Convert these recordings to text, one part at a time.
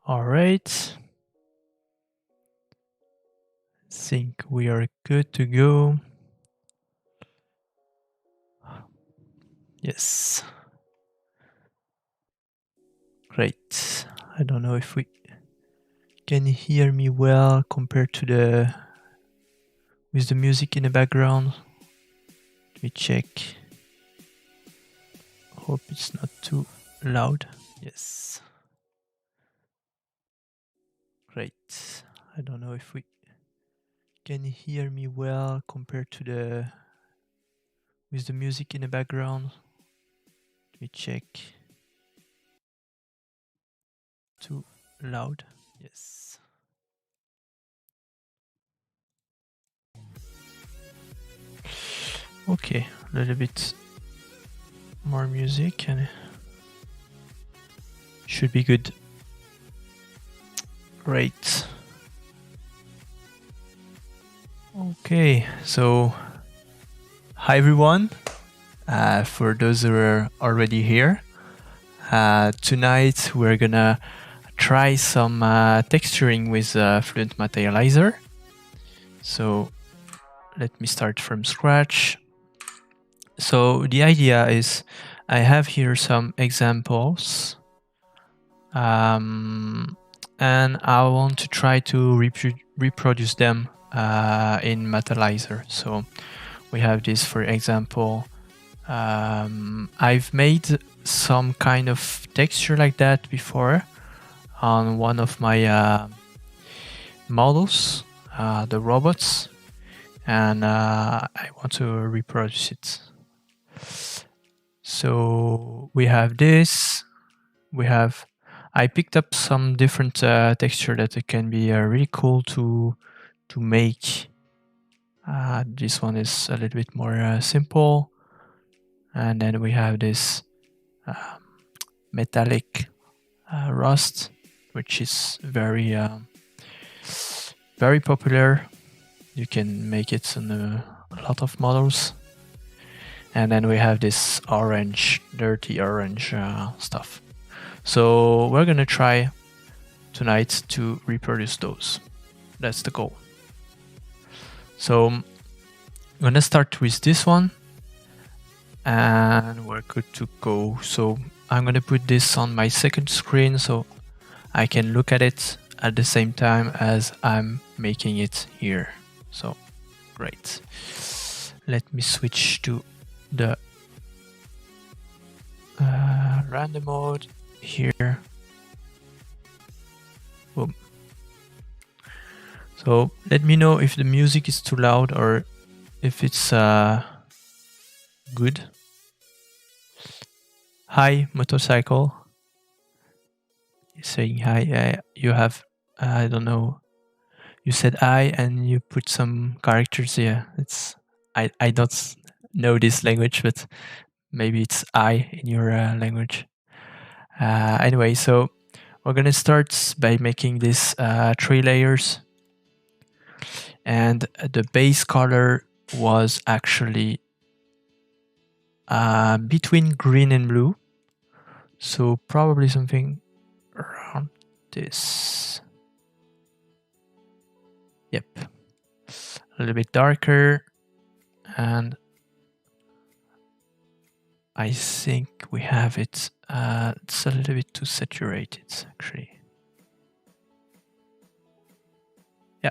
All right. Think we are good to go. Yes. Great. I don't know if we can hear me well compared to with the music in the background. Let me check. Hope it's not too loud. Yes. Great. I don't know if we can hear me well compared to with the music in the background. Let me check. Too loud. Yes. Okay, a little bit more music and should be good. Great. Okay, so hi everyone. For those who are already here, tonight we're gonna try some texturing with Fluent Materializer. So let me start from scratch. So the idea is I have here some examples and I want to try to reproduce them in Materializer. So we have this, for example, I've made some kind of texture like that before on one of my models, the robots, and I want to reproduce it. So we have this, I picked up some different texture that it can be really cool to make. This one is a little bit more simple, and then we have this metallic rust, which is very popular. You can make it on a lot of models. And then we have this orange, dirty orange stuff. So we're gonna try tonight to reproduce those. That's the goal. So I'm gonna start with this one and we're good to go. So I'm gonna put this on my second screen so I can look at it at the same time as I'm making it here. So great. Let me switch to the random mode here. Boom. So let me know if the music is too loud or if it's good. Hi, motorcycle. You're saying hi. You have, I don't know. You said I and you put some characters here. It's I don't know this language, but maybe it's I in your language. Anyway, so we're gonna start by making this 3 layers, and the base color was actually between green and blue, so probably something around this. Yep, a little bit darker, and I think we have it. It's a little bit too saturated, actually. Yeah,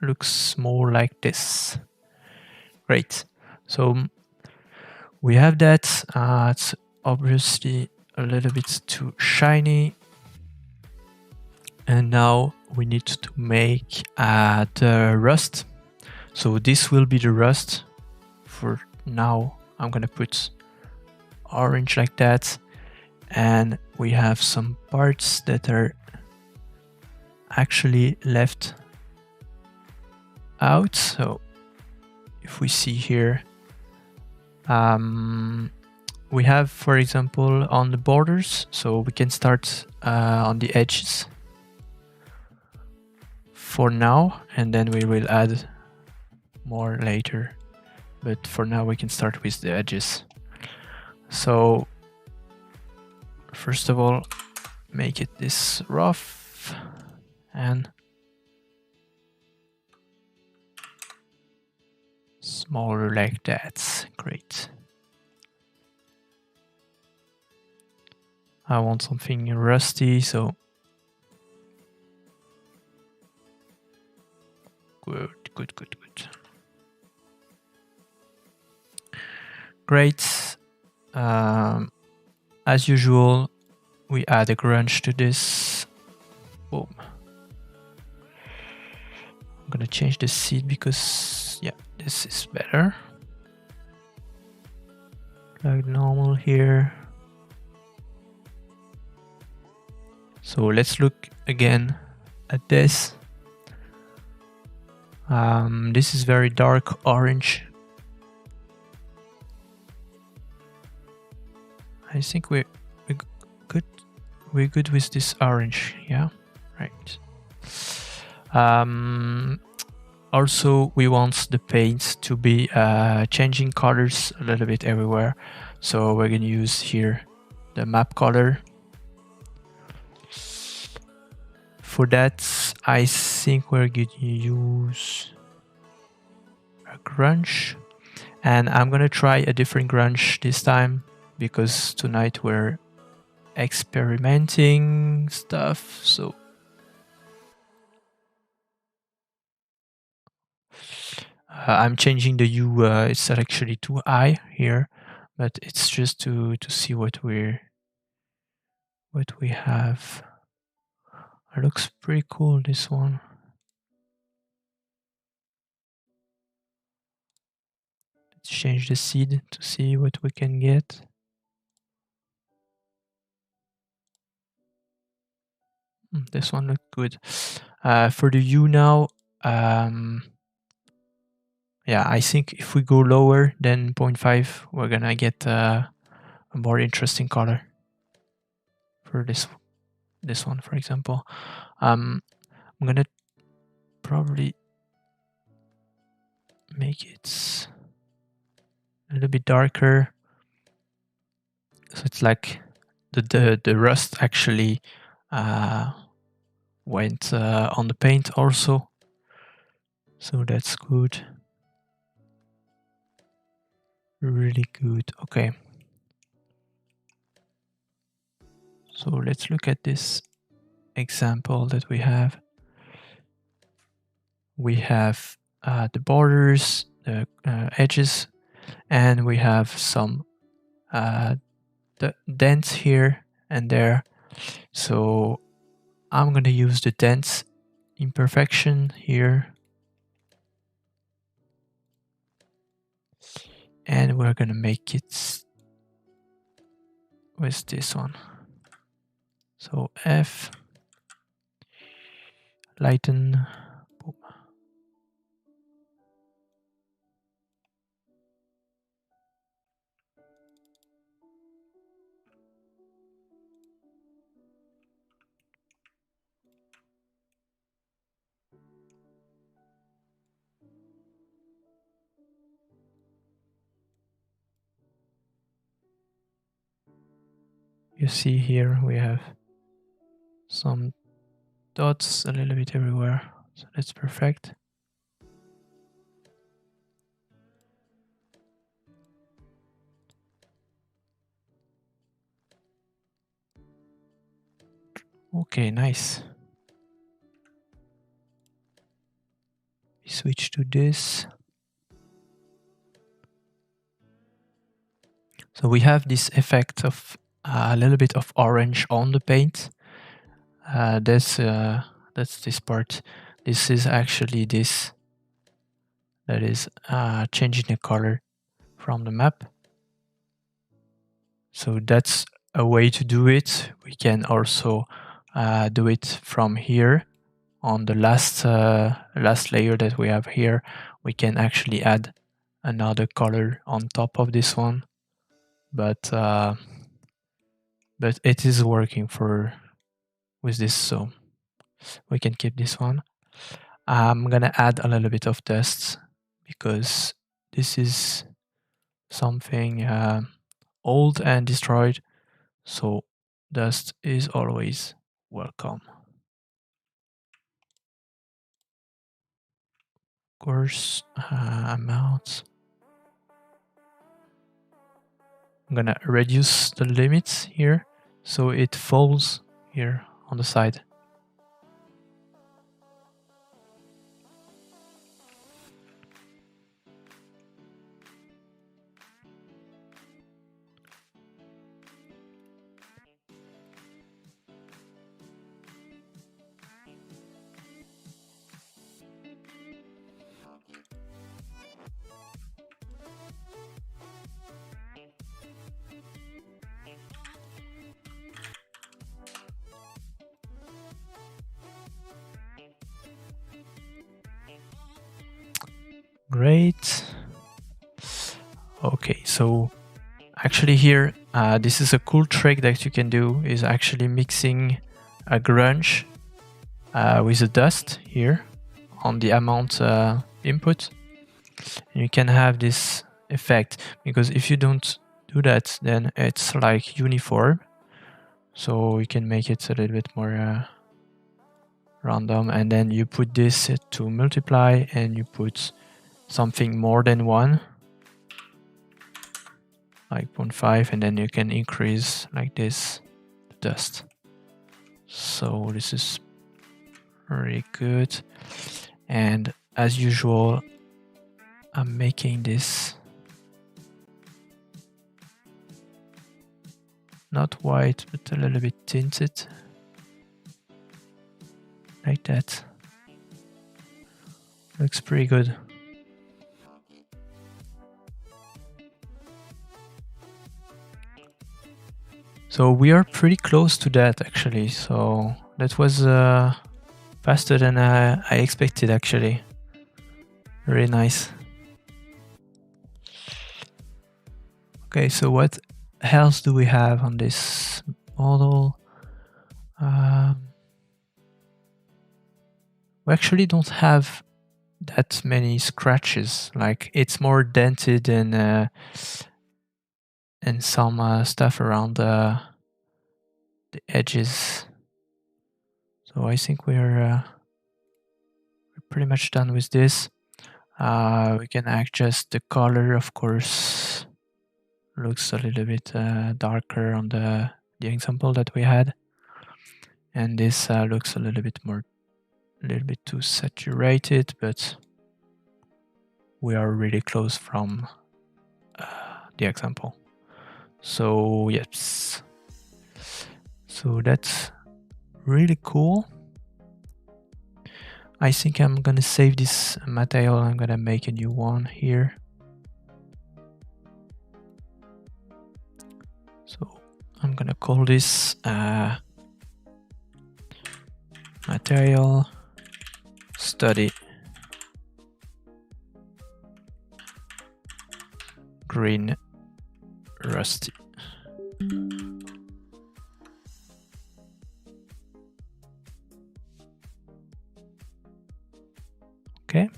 looks more like this. Great. So we have that. It's obviously a little bit too shiny. And now we need to make the rust. So this will be the rust. For now, I'm gonna put orange like that. And we have some parts that are actually left out. So if we see here, we have, for example, on the borders, so we can start on the edges for now, and then we will add more later. But for now, we can start with the edges. So first of all, make it this rough. F and smaller like that. Great. I want something rusty, so good. Great. As usual, we add a grunge to this. Boom. I'm gonna change the seed because, yeah, this is better. Like normal here. So let's look again at this. This is very dark orange. I think we're good with this orange, yeah, right. Also, we want the paint to be changing colors a little bit everywhere, so we're gonna use here the map color. For that, I think we're gonna use a grunge, and I'm gonna try a different grunge this time because tonight we're experimenting stuff. So I'm changing the hue. It's actually too high here, but it's just to see what we have. It looks pretty cool, this one. Let's change the seed to see what we can get. This one looked good. For the hue now, yeah, I think if we go lower than 0.5, we're gonna get a more interesting color. For this one, for example, I'm gonna probably make it a little bit darker, so it's like the rust actually went on the paint also, so that's good. Really good. Okay, so let's look at this example that we have. We have the borders, the edges, and we have some the dents here and there. So I'm gonna use the dents imperfection here, and we're gonna make it with this one. So F, lighten, boom. You see here we have some dots a little bit everywhere, so that's perfect. Okay, nice. We switch to this. So we have this effect of a little bit of orange on the paint. That's this part. This is actually this that is changing the color from the map. So that's a way to do it. We can also do it from here on the last layer that we have here. We can actually add another color on top of this one, but it is working with this, so we can keep this one. I'm gonna add a little bit of dust because this is something old and destroyed, so dust is always welcome. course, amount. I'm gonna reduce the limits here so it falls here on the side. Great. Okay, so actually here, this is a cool trick that you can do, is actually mixing a grunge with a dust here on the amount input. And you can have this effect, because if you don't do that, then it's like uniform. So you can make it a little bit more random, and then you put this to multiply and you put something more than 1, like 0.5, and then you can increase like this the dust. So this is really good. And as usual, I'm making this not white, but a little bit tinted, like that. Looks pretty good. So we are pretty close to that actually. So that was faster than I expected actually. Very nice. Okay, so what else do we have on this model? We actually don't have that many scratches. Like, it's more dented and some stuff around the edges. So I think we're pretty much done with this. We can adjust the color, of course. Looks a little bit darker on the example that we had, and this looks a little bit too saturated, but we are really close from the example. So yes, so that's really cool. I think I'm gonna save this material. I'm gonna make a new one here. So I'm gonna call this material study green rusty. Okay.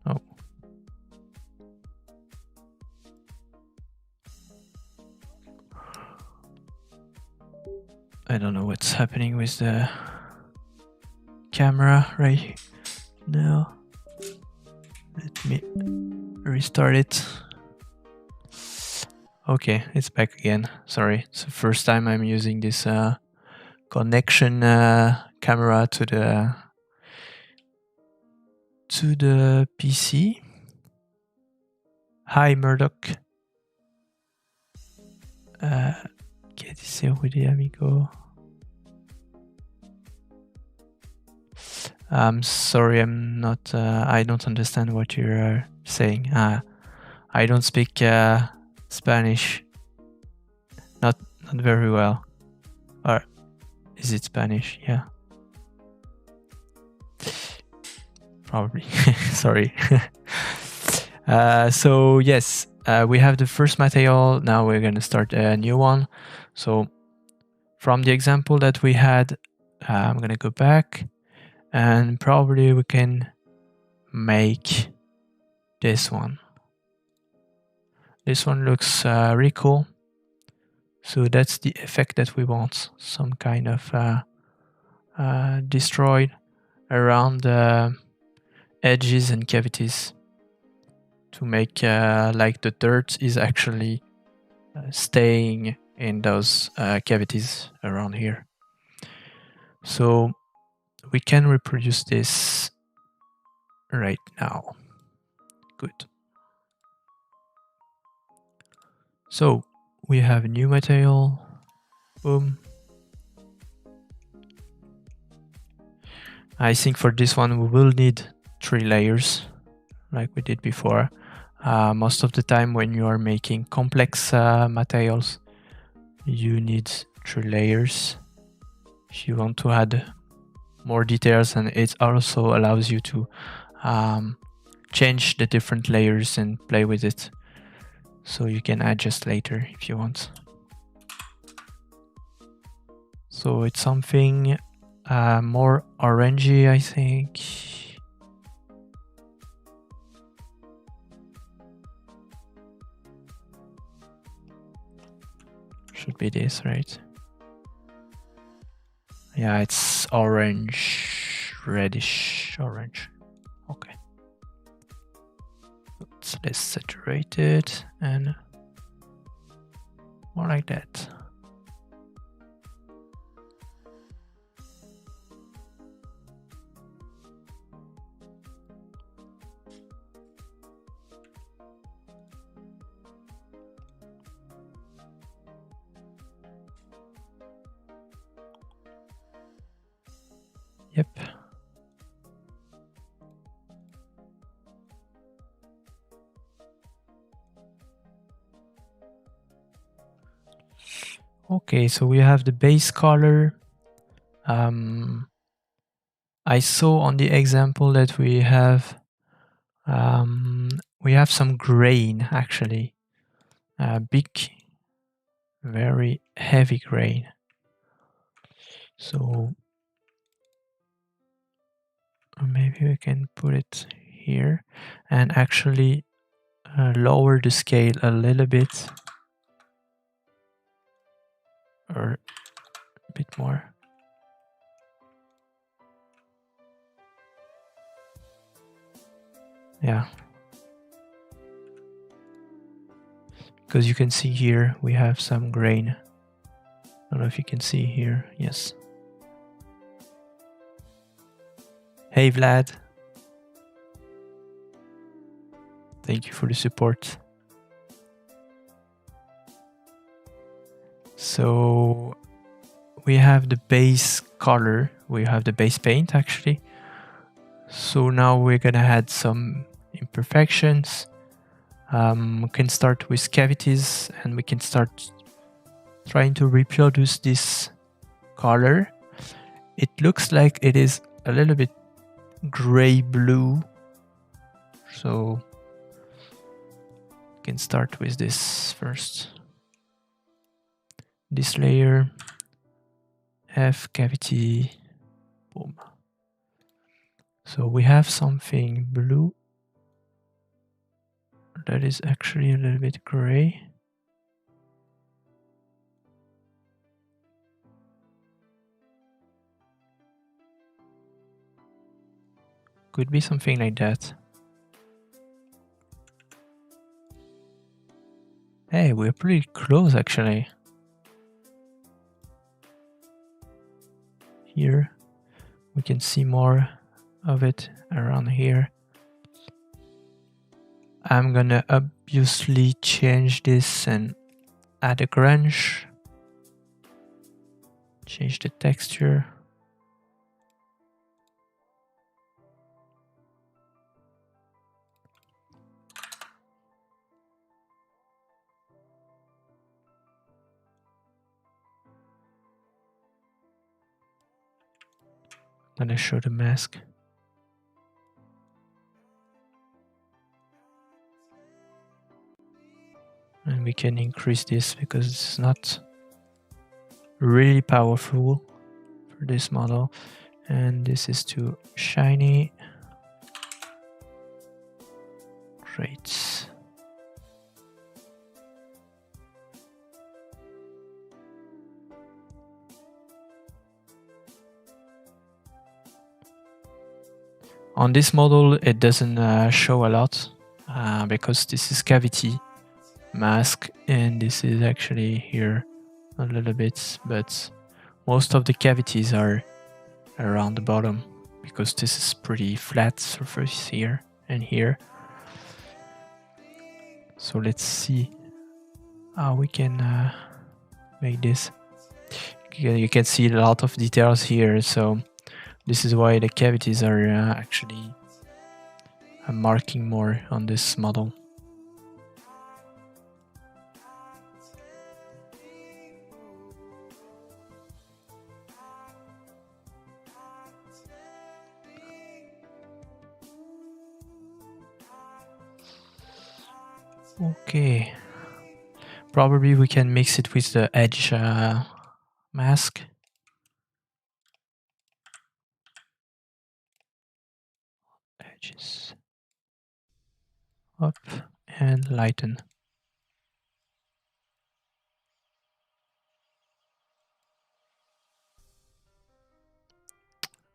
Oh. I don't know what's happening with the camera right now. Let me restart it. Okay, it's back again. Sorry, it's the first time I'm using this connection camera to the PC. Hi, Murdoch. ¿Qué dice Rudy, amigo? I'm sorry, I'm not. I don't understand what you're saying. I don't speak Spanish. Not very well. Or is it Spanish? Yeah. Probably. Sorry. So yes, we have the first material. Now we're going to start a new one. So from the example that we had, I'm going to go back, and probably we can make this one. This one looks really cool. So that's the effect that we want. Some kind of destroyed around the edges and cavities to make like the dirt is actually staying in those cavities around here. So we can reproduce this right now. Good. So we have a new material. Boom. I think for this one we will need 3 layers like we did before. Most of the time when you are making complex materials, you need 3 layers. If you want to add more details, and it also allows you to change the different layers and play with it. So you can adjust later if you want. So it's something more orangey, I think. Should be this, right? Yeah, it's orange, reddish orange. Okay. It's less saturated and more like that. Yep. Okay, so we have the base color. I saw on the example that we have some grain actually, big, very heavy grain. So maybe we can put it here and actually lower the scale a little bit, or a bit more. Yeah. Because you can see here we have some grain. I don't know if you can see here. Yes. Hey Vlad. Thank you for the support. So we have the base color, we have the base paint actually. So now we're gonna add some imperfections. We can start with cavities and we can start trying to reproduce this color. It looks like it is a little bit gray blue. So we can start with this first. This layer, F cavity, boom. So we have something blue that is actually a little bit gray. Could be something like that. Hey, we're pretty close actually. Here, we can see more of it around here. I'm gonna obviously change this and add a grunge. Change the texture. Then I show the mask. And we can increase this because it's not really powerful for this model. And this is too shiny. Great. On this model, it doesn't show a lot because this is cavity mask, and this is actually here a little bit, but most of the cavities are around the bottom because this is pretty flat surface here and here. So let's see how we can make this. You can see a lot of details here, so this is why the cavities are actually marking more on this model. Okay, probably we can mix it with the edge mask. Edges up and lighten.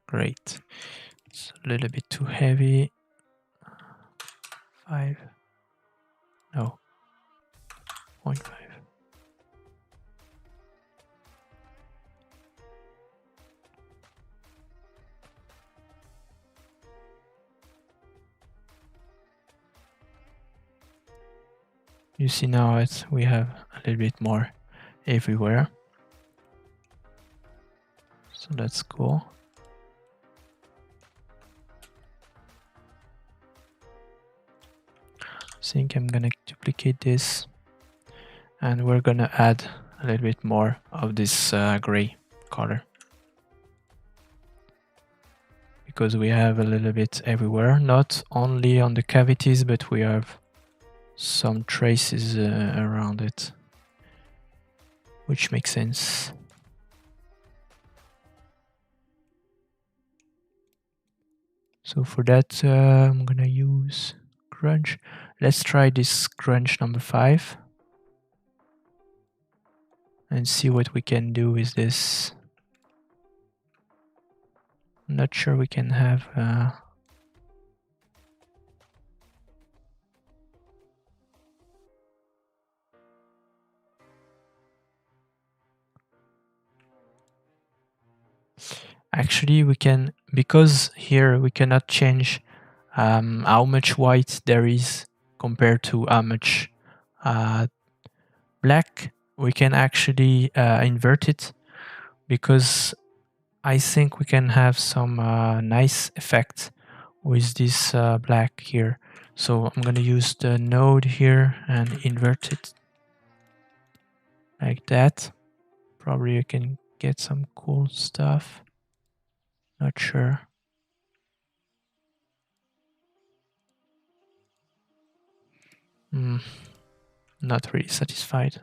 Great. It's a little bit too heavy. 5. No. 0.5. You see now we have a little bit more everywhere. So that's cool. I think I'm gonna duplicate this, and we're gonna add a little bit more of this gray color, because we have a little bit everywhere, not only on the cavities, but we have some traces around it, which makes sense. So for that, I'm gonna use grunge. Let's try this grunge number 5 and see what we can do with this. I'm not sure we can have actually we can, because here we cannot change how much white there is compared to how much black. We can actually invert it, because I think we can have some nice effect with this black here. So I'm gonna use the node here and invert it like that. Probably you can get some cool stuff. Not sure. Not really satisfied.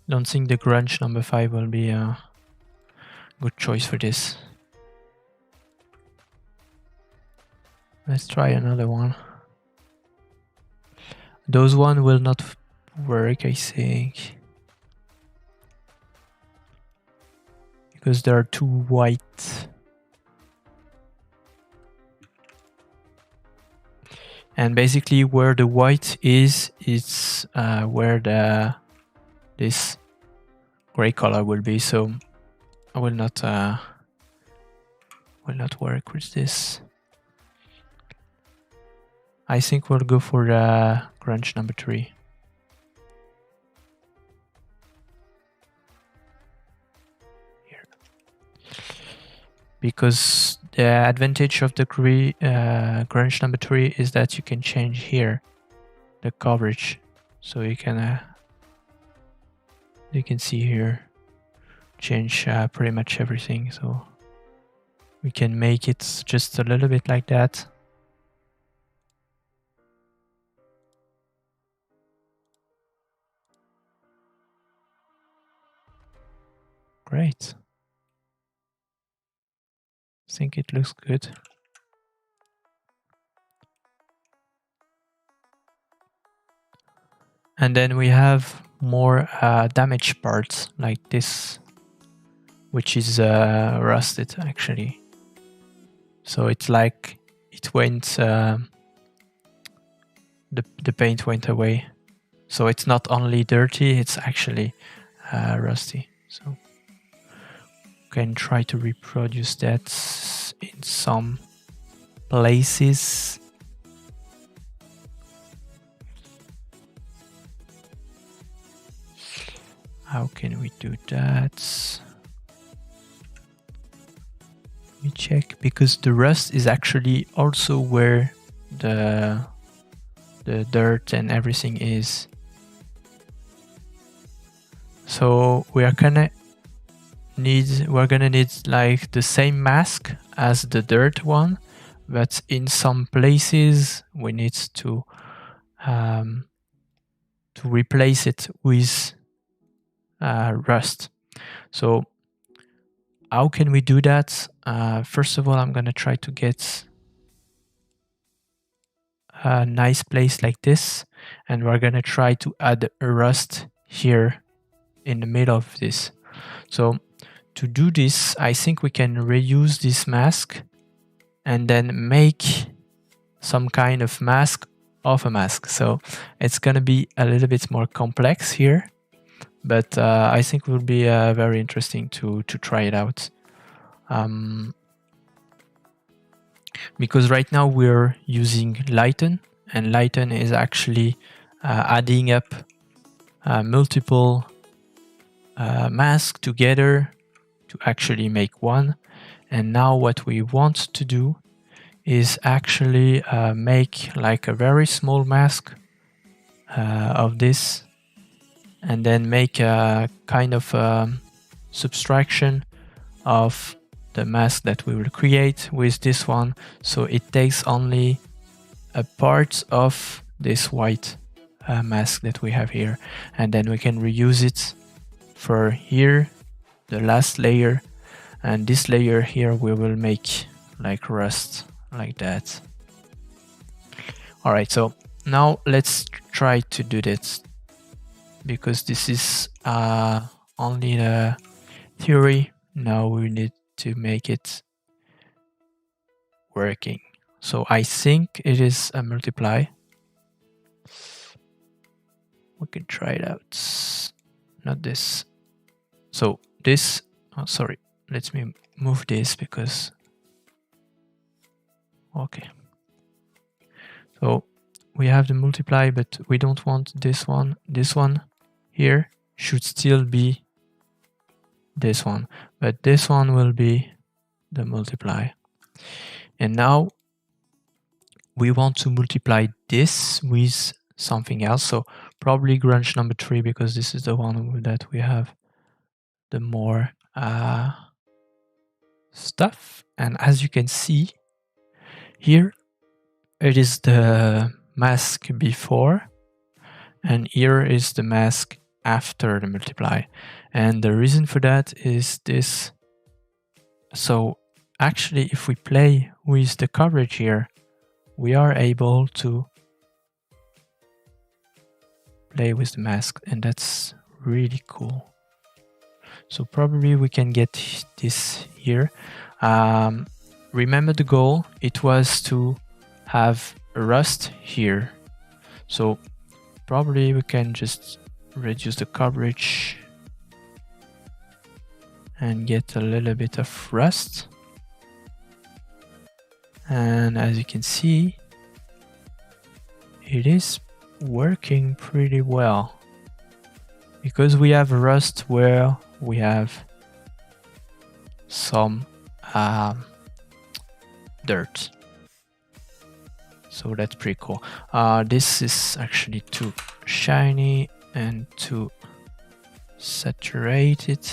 Don't think the grunge number 5 will be a good choice for this. Let's try another one. Those one will not work, I think, because they are too white. And basically where the white is, it's where this gray color will be. So I will not work with this. I think we'll go for the grunge number 3. Here. Because the advantage of the grunge number 3 is that you can change here the coverage. So you can see here, change pretty much everything. So we can make it just a little bit like that. Great. I think it looks good. And then we have more damaged parts like this which is rusted actually. So it's like it went, the paint went away. So it's not only dirty, it's actually rusty. So can try to reproduce that in some places. How can we do that? Let me check, because the rust is actually also where the dirt and everything is. So we're gonna need like the same mask as the dirt one, but in some places we need to replace it with rust. So how can we do that? First of all, I'm gonna try to get a nice place like this, and we're gonna try to add a rust here in the middle of this. So to do this, I think we can reuse this mask and then make some kind of mask of a mask. So it's gonna be a little bit more complex here, but I think it will be very interesting to try it out. Because right now we're using lighten, and lighten is actually adding up multiple masks together to actually make one. And now what we want to do is actually make like a very small mask of this, and then make a kind of subtraction of the mask that we will create with this one, so it takes only a part of this white mask that we have here, and then we can reuse it for here, the last layer, and this layer here we will make like rust like that. All right, so now let's try to do this, because this is only the theory. Now we need to make it working. So I think it is a multiply. We can try it out. Not this. So this, oh, sorry, let me move this because, okay. So we have the multiply, but we don't want this one. This one here should still be this one, but this one will be the multiply. And now we want to multiply this with something else. So probably grunge number 3, because this is the one that we have the more stuff. And as you can see here, it is the mask before, and here is the mask after the multiply. And the reason for that is this. So actually, if we play with the coverage here, we are able to play with the mask, and that's really cool. So probably we can get this here. Remember the goal, it was to have rust here. So probably we can just reduce the coverage and get a little bit of rust. And as you can see, it is working pretty well, because we have rust where we have some dirt. So that's pretty cool. This is actually too shiny and too saturated.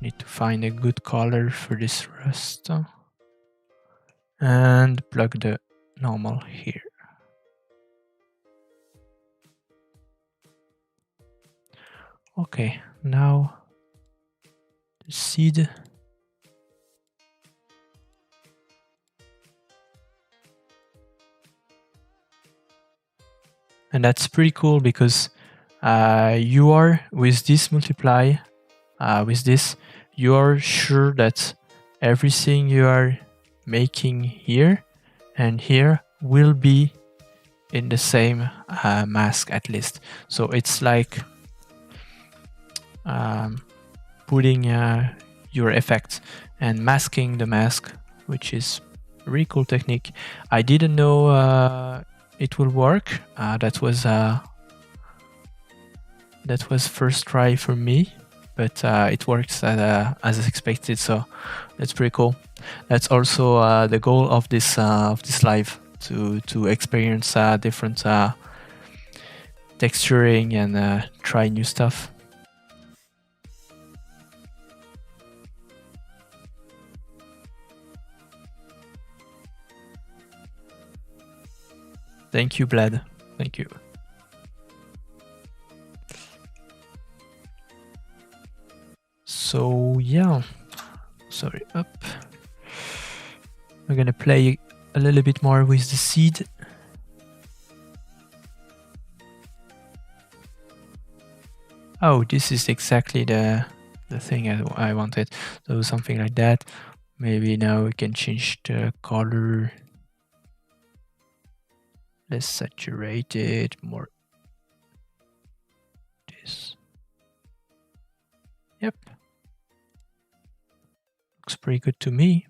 Need to find a good color for this rust. And plug the normal here. Okay, now the seed. And that's pretty cool, because you are with this multiply, with this, you are sure that everything you are making here and here will be in the same mask at least. So it's like putting your effect and masking the mask, which is a really cool technique. I didn't know it will work. That was first try for me, but it works as expected, so that's pretty cool. That's also the goal of this live, to experience different texturing and try new stuff. Thank you, Blad. Thank you. So yeah, sorry, up. We're gonna play a little bit more with the seed. Oh, this is exactly the thing I wanted. So something like that. Maybe now we can change the color. Less saturated, more this. Yep. Looks pretty good to me.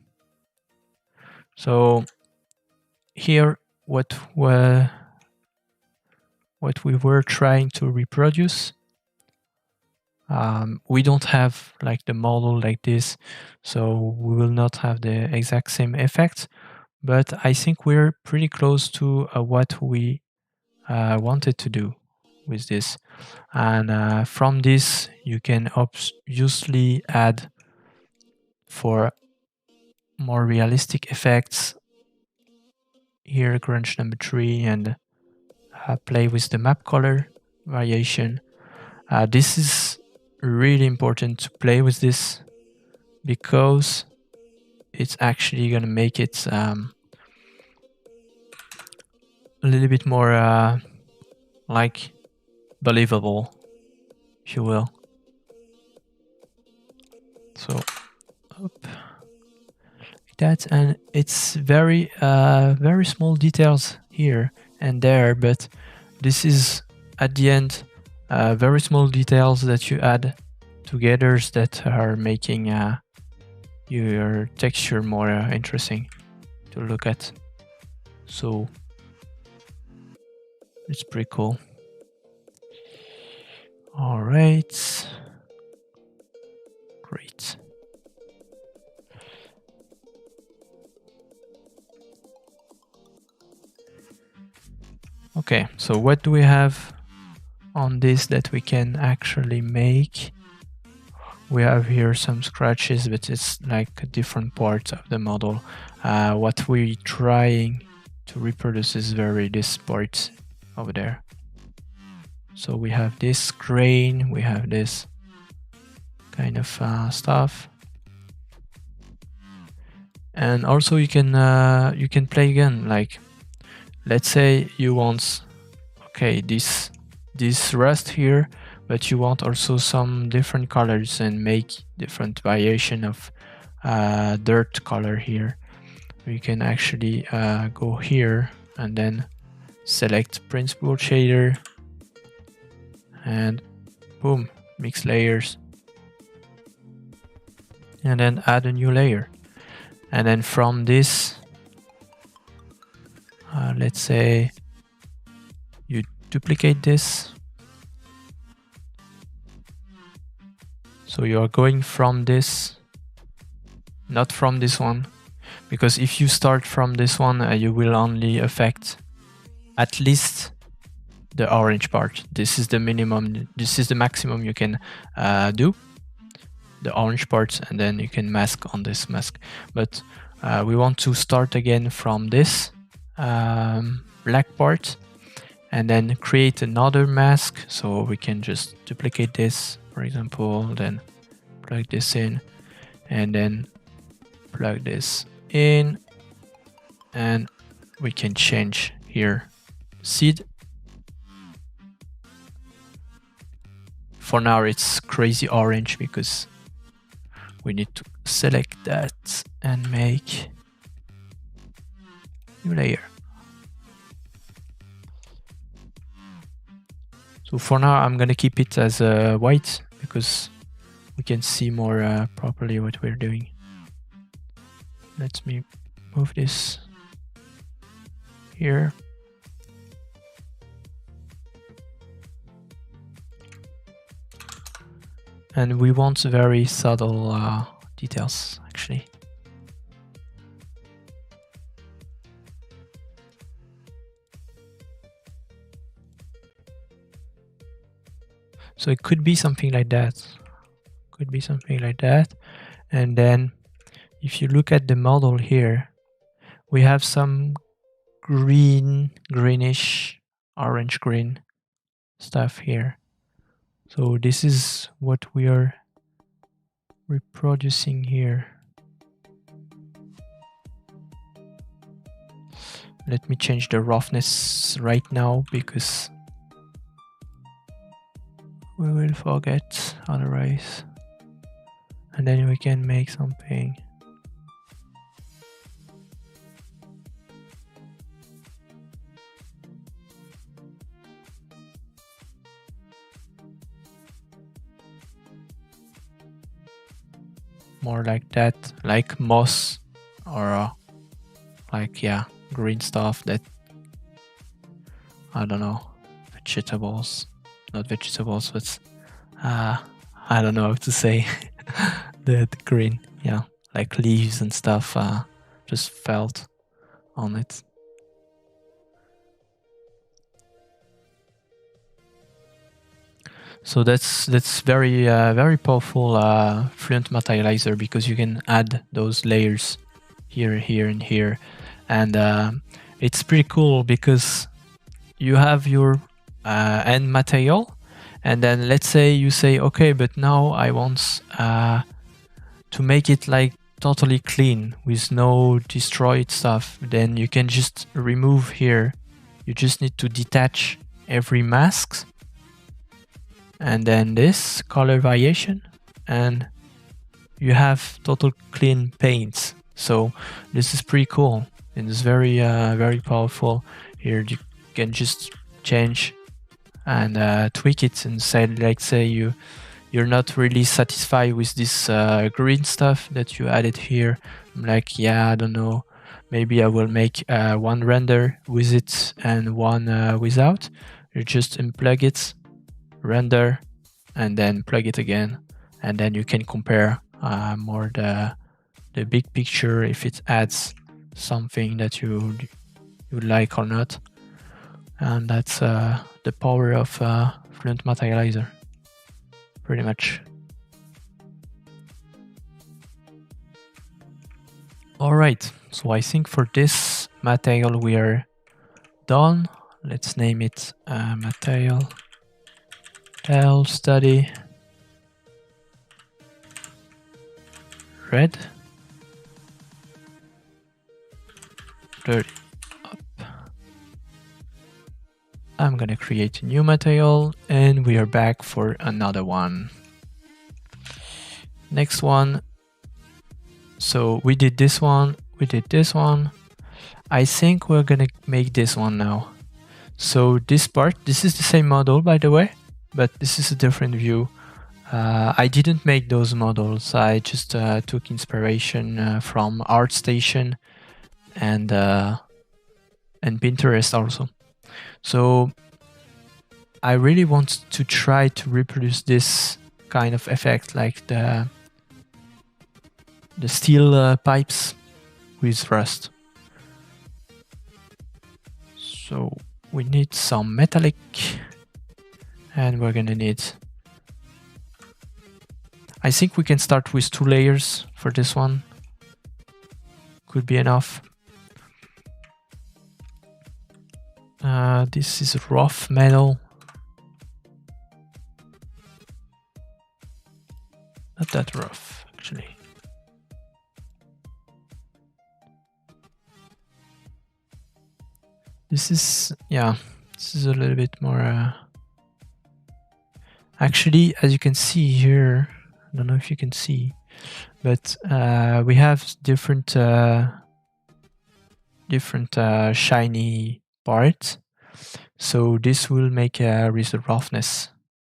So here, what we were trying to reproduce, we don't have like the model like this, so we will not have the exact same effect, but I think we're pretty close to what we wanted to do with this. And from this, you can obviously add for more realistic effects here, grunge number 3, and play with the map color variation. This is really important to play with this, because it's actually going to make it a little bit more like believable, if you will. So up like that, and it's very very small details here and there, but this is at the end very small details that you add together that are making your texture more interesting to look at. So it's pretty cool. All right, great. Okay, so what do we have on this that we can actually make? We have here some scratches, but it's like a different part of the model. What we're trying to reproduce is this part over there. So we have this grain, we have this kind of stuff, and also you can play again. Like, let's say you want, okay, this rust here, but you want also some different colors and make different variation of dirt color here. You can actually go here and then select principal shader and boom, mix layers, and then add a new layer. And then from this, let's say you duplicate this. So you are going from this, not from this one, because if you start from this one, you will only affect at least the orange part. This is the minimum, this is the maximum you can do, the orange part, and then you can mask on this mask. But we want to start again from this black part and then create another mask. So we can just duplicate this, for example, then plug this in and then plug this in, and we can change here seed, for now it's crazy orange because we need to select that and make new layer. So for now I'm gonna keep it as white because we can see more properly what we're doing. Let me move this here. And we want very subtle details, actually. So it could be something like that. Could be something like that. And then if you look at the model here, we have some greenish, orange green stuff here. So this is what we are reproducing here. Let me change the roughness right now because we will forget otherwise. And then we can make something. More like that, like moss or like, yeah, green stuff that, I don't know, vegetables, not vegetables, but I don't know how to say the green, yeah, like leaves and stuff just felt on it. So that's very very powerful Fluent Materializer because you can add those layers here, here, and here, and it's pretty cool because you have your end material, and then let's say you say, okay, but now I want to make it like totally clean with no destroyed stuff. Then you can just remove here. You just need to detach every mask. And then this color variation, and you have total clean paints. So this is pretty cool and it's very very powerful. Here you can just change and tweak it and say, like, say you're not really satisfied with this green stuff that you added here. I'm like, yeah, I don't know, maybe I will make one render with it and one without. You just unplug it, render, and then plug it again, and then you can compare more the big picture, if it adds something that you like or not. And that's the power of Fluent Materializer, pretty much. All right, so I think for this material we are done. Let's name it material study red 30 up. I'm gonna create a new material and we are back for another one. Next one. So we did this one, we did this one. I think we're gonna make this one now. So this part, this is the same model, by the way, but this is a different view. I didn't make those models. I just took inspiration from ArtStation and Pinterest also. So I really want to try to reproduce this kind of effect, like the steel pipes with rust. So we need some metallic, and we're gonna need, I think we can start with 2 layers for this one. Could be enough. This is rough metal. Not that rough, actually. This is, yeah, this is a little bit more. Actually, as you can see here, I don't know if you can see, but we have different shiny parts. So this will make with the roughness,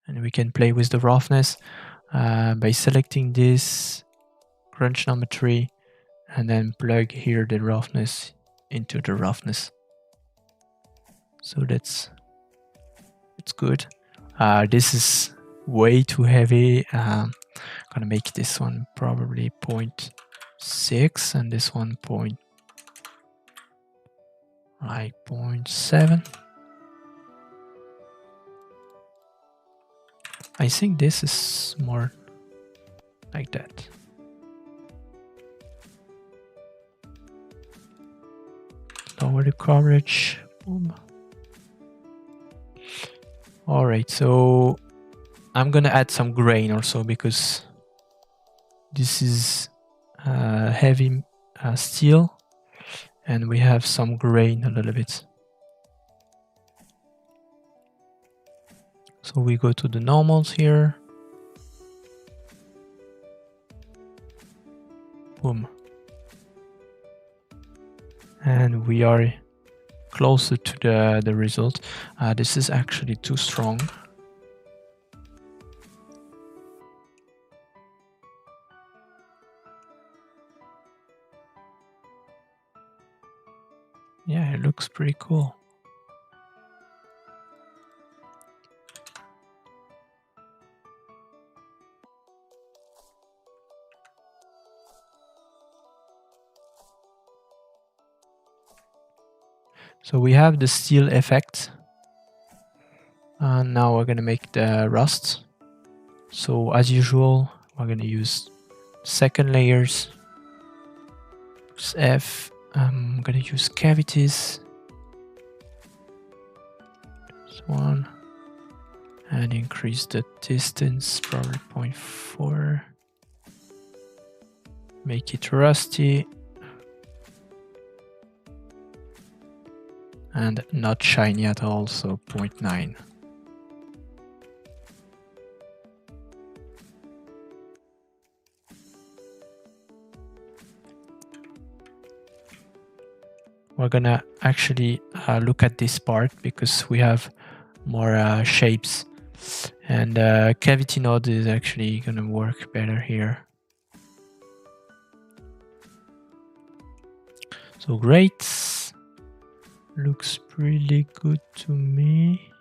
and we can play with the roughness by selecting this crunch geometry and then plug here the roughness into the roughness. So it's good. This is way too heavy. I'm gonna make this one probably 0.6 and this one 0.7. I think this is more like that. Lower the coverage. Boom. All right, so I'm gonna add some grain also because this is heavy steel and we have some grain a little bit. So we go to the normals here. Boom. And we are closer to the result. This is actually too strong. Yeah, it looks pretty cool. So we have the steel effect. And now we're going to make the rust. So as usual, we're going to use second layers. Press F. I'm going to use cavities. This one. And increase the distance, probably 0.4. Make it rusty. And not shiny at all, so 0.9. We're gonna actually look at this part because we have more shapes, and cavity node is actually gonna work better here. So great, looks pretty good to me.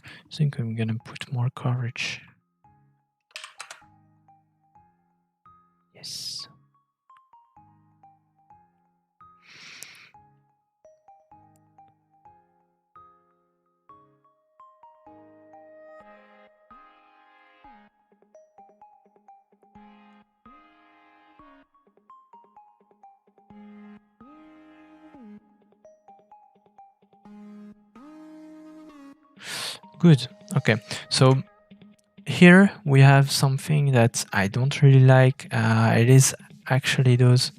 I think I'm gonna put more coverage. Yes. Good. Okay. So here we have something that I don't really like. It is actually those.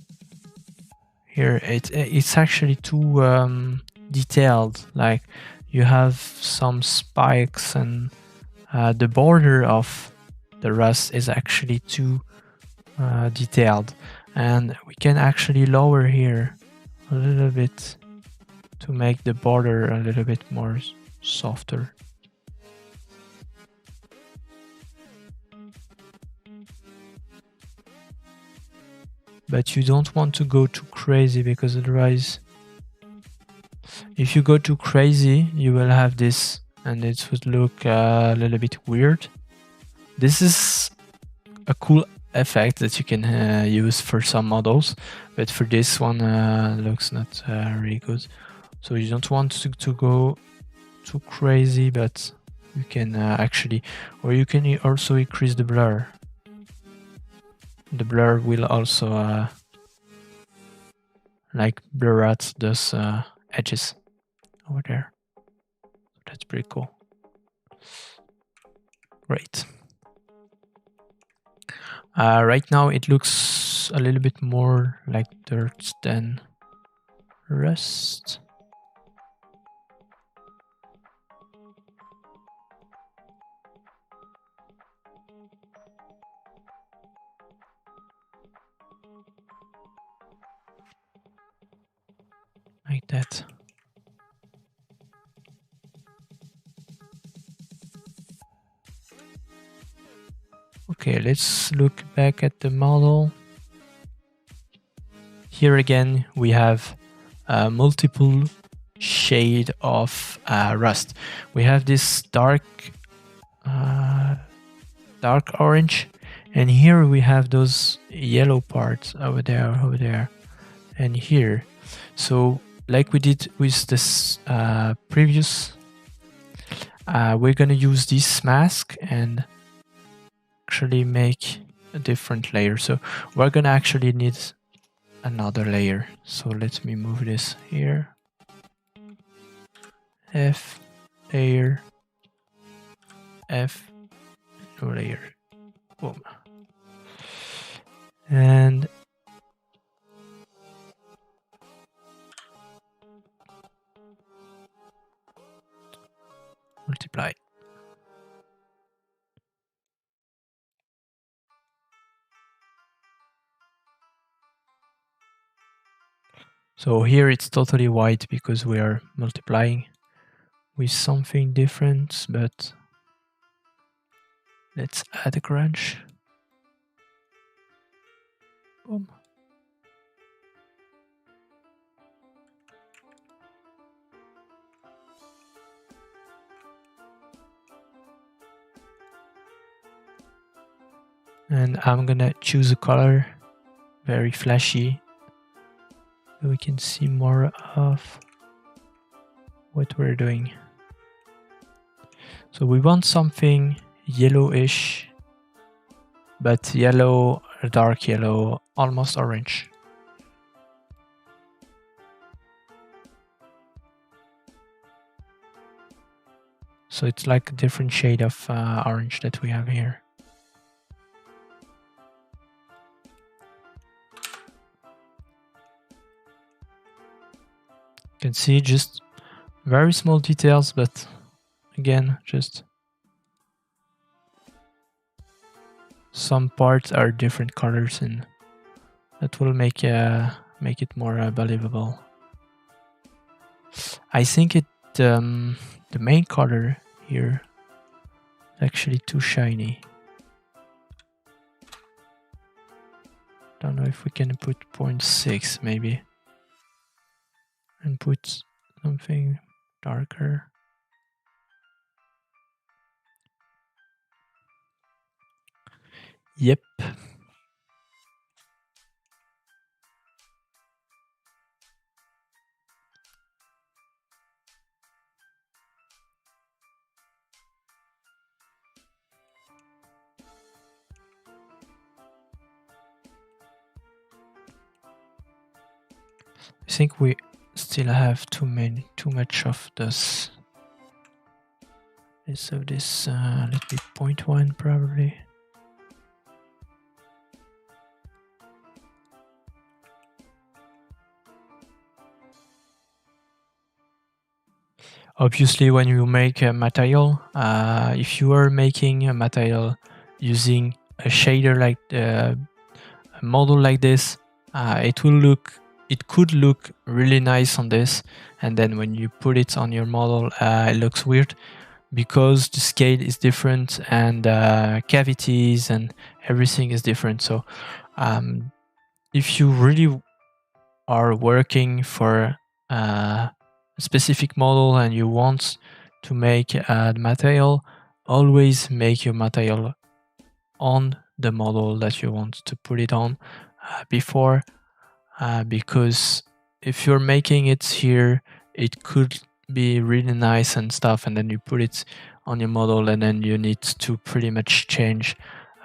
Here it's actually too detailed. Like you have some spikes and the border of the rust is actually too detailed, and we can actually lower here a little bit to make the border a little bit more softer. But you don't want to go too crazy because otherwise, if you go too crazy, you will have this and it would look a little bit weird. This is a cool effect that you can use for some models, but for this one looks not really good. So you don't want to go too crazy, but you can actually, or you can also increase the blur. The blur will also like blur out those edges over there. That's pretty cool. Great. Right now it looks a little bit more like dirt than rust. Like that. Okay, let's look back at the model. Here again, we have multiple shade of rust. We have this dark orange, and here we have those yellow parts over there, and here. So like we did with this previous, we're gonna use this mask and actually make a different layer. So we're gonna actually need another layer. So let me move this here. F, layer, F, new layer. Boom. And multiply. So here it's totally white because we are multiplying with something different, but let's add a crunch. Boom. And I'm gonna choose a color, very flashy, so we can see more of what we're doing. So we want something yellowish, but yellow, dark yellow, almost orange. So it's like a different shade of orange that we have here. You can see just very small details, but again, just some parts are different colors, and that will make it more believable. I think the main color here is actually too shiny. Don't know if we can put 0.6 maybe, and put something darker. Yep. I think we still have too much of this. So this, let me 0.1 probably. Obviously, when you make a material, if you are making a material using a shader like a model like this, it could look really nice on this, and then when you put it on your model, it looks weird because the scale is different and cavities and everything is different. So if you really are working for a specific model and you want to make the material, always make your material on the model that you want to put it on before, because if you're making it here, it could be really nice and stuff, and then you put it on your model, and then you need to pretty much change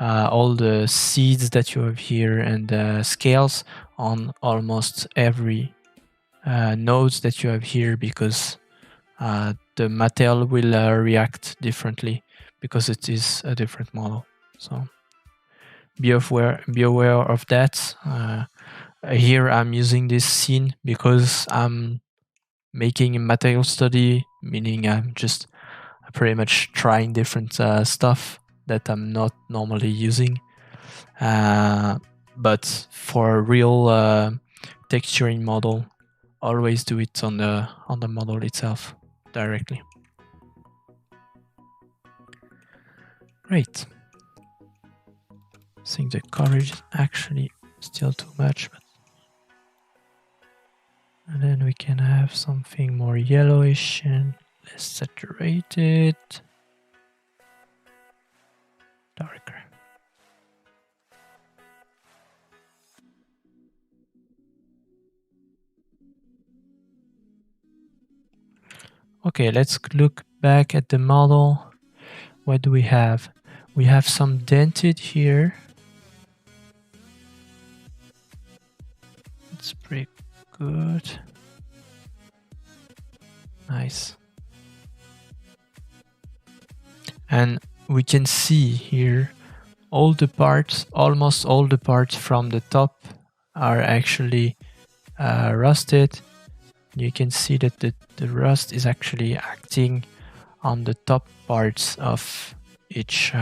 all the seeds that you have here and scales on almost every nodes that you have here, because the material will react differently because it is a different model. So be aware of that. Here I'm using this scene because I'm making a material study, meaning I'm just pretty much trying different stuff that I'm not normally using. But for a real texturing model, always do it on the model itself directly. Great. I think the color is actually still too much, but and then we can have something more yellowish and less saturated, darker. Okay, let's look back at the model. What do we have? We have some dented here. It's pretty good. Nice. And we can see here all the parts, almost all the parts from the top are actually rusted. You can see that the rust is actually acting on the top parts of each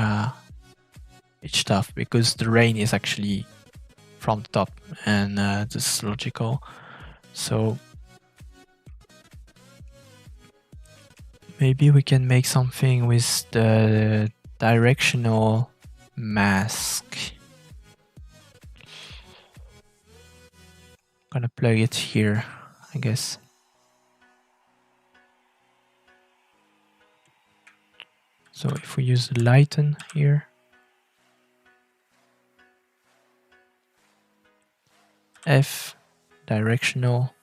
stuff, because the rain is actually from the top, and this is logical. So maybe we can make something with the directional mask. Gonna plug it here, I guess. So if we use lighten here, F, directional.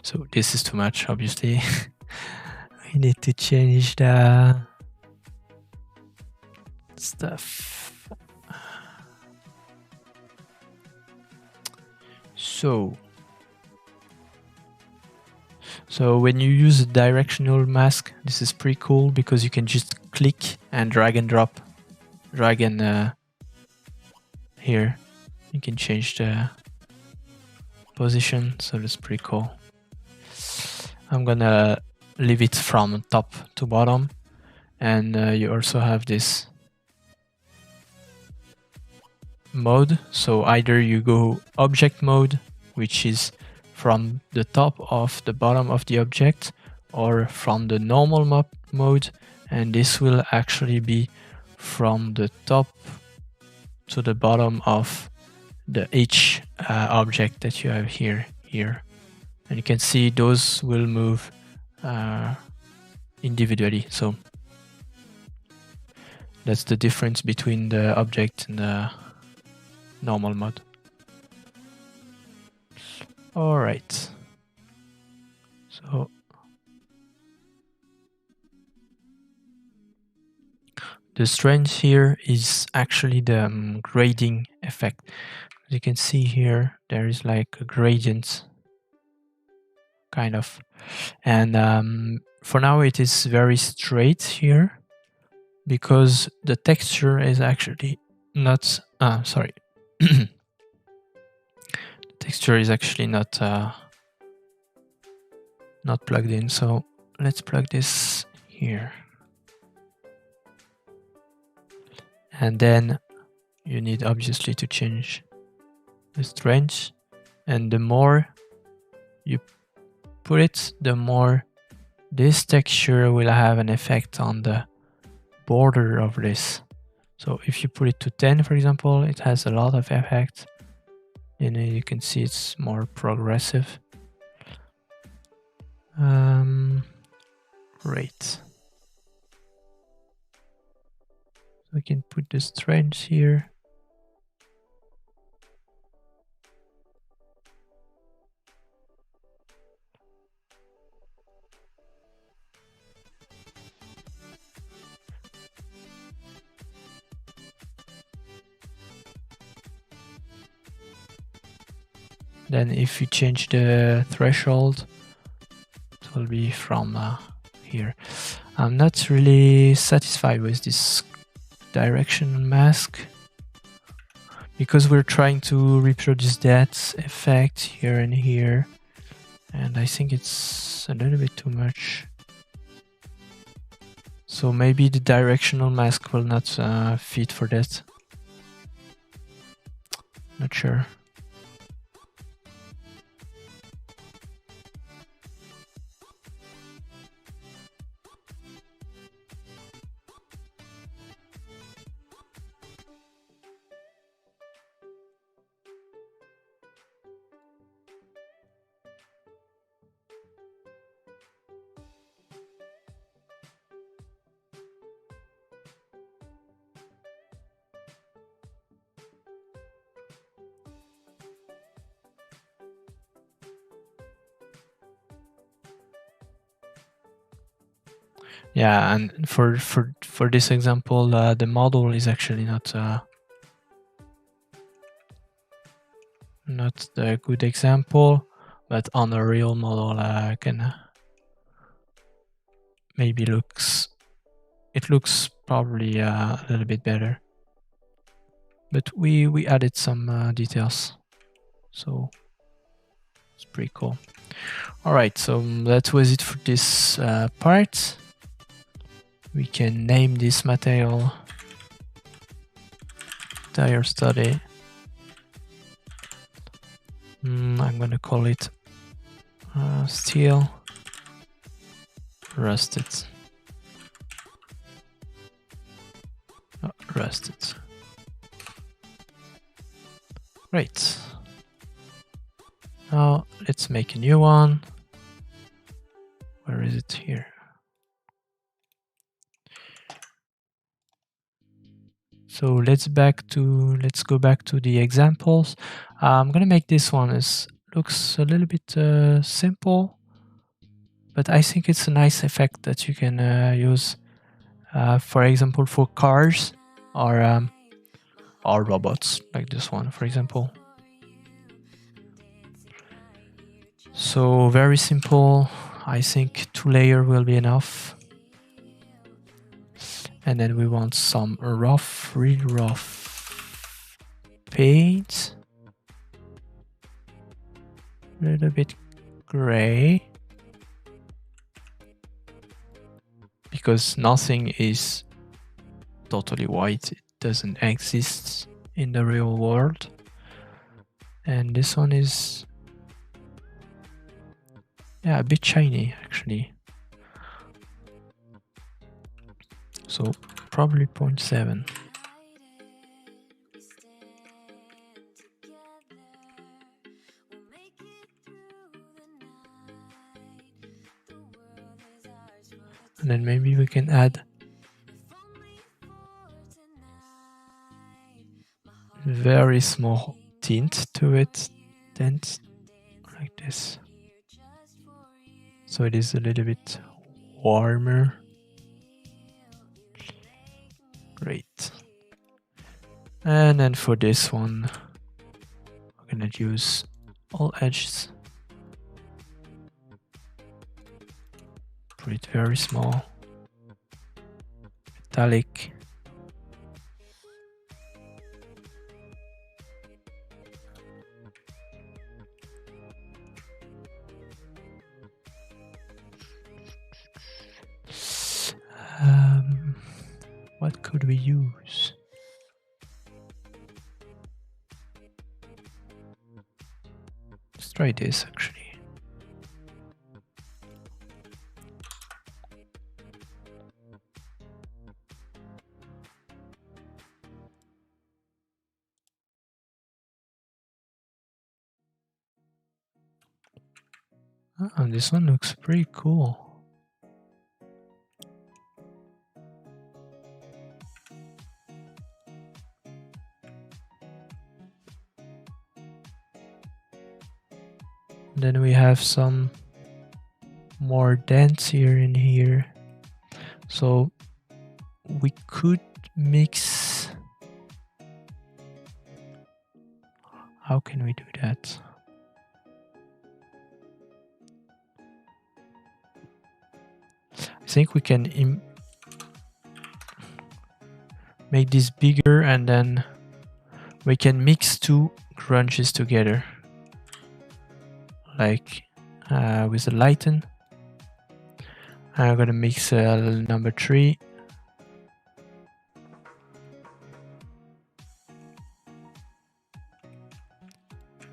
So this is too much, obviously. We need to change the stuff. So when you use a directional mask, this is pretty cool because you can just click and drag and drop, here. You can change the position, so that's pretty cool. I'm gonna leave it from top to bottom, and you also have this mode. So either you go object mode, which is from the top of the bottom of the object, or from the normal mode, and this will actually be from the top to the bottom of each object that you have here. And you can see those will move individually. So that's the difference between the object and the normal mode. All right. So the strength here is actually the grading effect. As you can see here, there is like a gradient, kind of. And for now it is very straight here, because the texture is actually not, sorry. The texture is actually not plugged in. So let's plug this here. And then you need obviously to change the strength, and the more you put it, the more this texture will have an effect on the border of this. So if you put it to 10, for example, it has a lot of effect, and you can see it's more progressive. Great. We can put the strength here. Then if you change the threshold, it will be from here. I'm not really satisfied with this directional mask because we're trying to reproduce that effect here and here, and I think it's a little bit too much. So maybe the directional mask will not fit for that. Not sure. Yeah, and for this example, the model is actually not the good example, but on a real model, can maybe looks probably a little bit better. But we added some details, so it's pretty cool. All right, so that was it for this part. We can name this material tire study. I'm gonna call it steel rusted. Oh, rusted. Great. Now let's make a new one. Where is it? Here. So let's go back to the examples. I'm gonna make this one. It looks a little bit simple, but I think it's a nice effect that you can use, for example, for cars or robots, like this one, for example. So very simple. I think 2 layers will be enough. And then we want some really rough paint. A little bit gray. Because nothing is totally white. It doesn't exist in the real world. And this one is, yeah, a bit shiny actually. So probably 0.7. And then maybe we can add very small tint to it, like this. So it is a little bit warmer. Great. And then for this one, we're gonna use all edges. Put it very small. Metallic. What could we use? Let's try this actually. And this one looks pretty cool. Then we have some more dents here and here. So we could mix. How can we do that? think we can make this bigger, and then we can mix two grunges together, like with a lighten. I'm gonna mix number 3.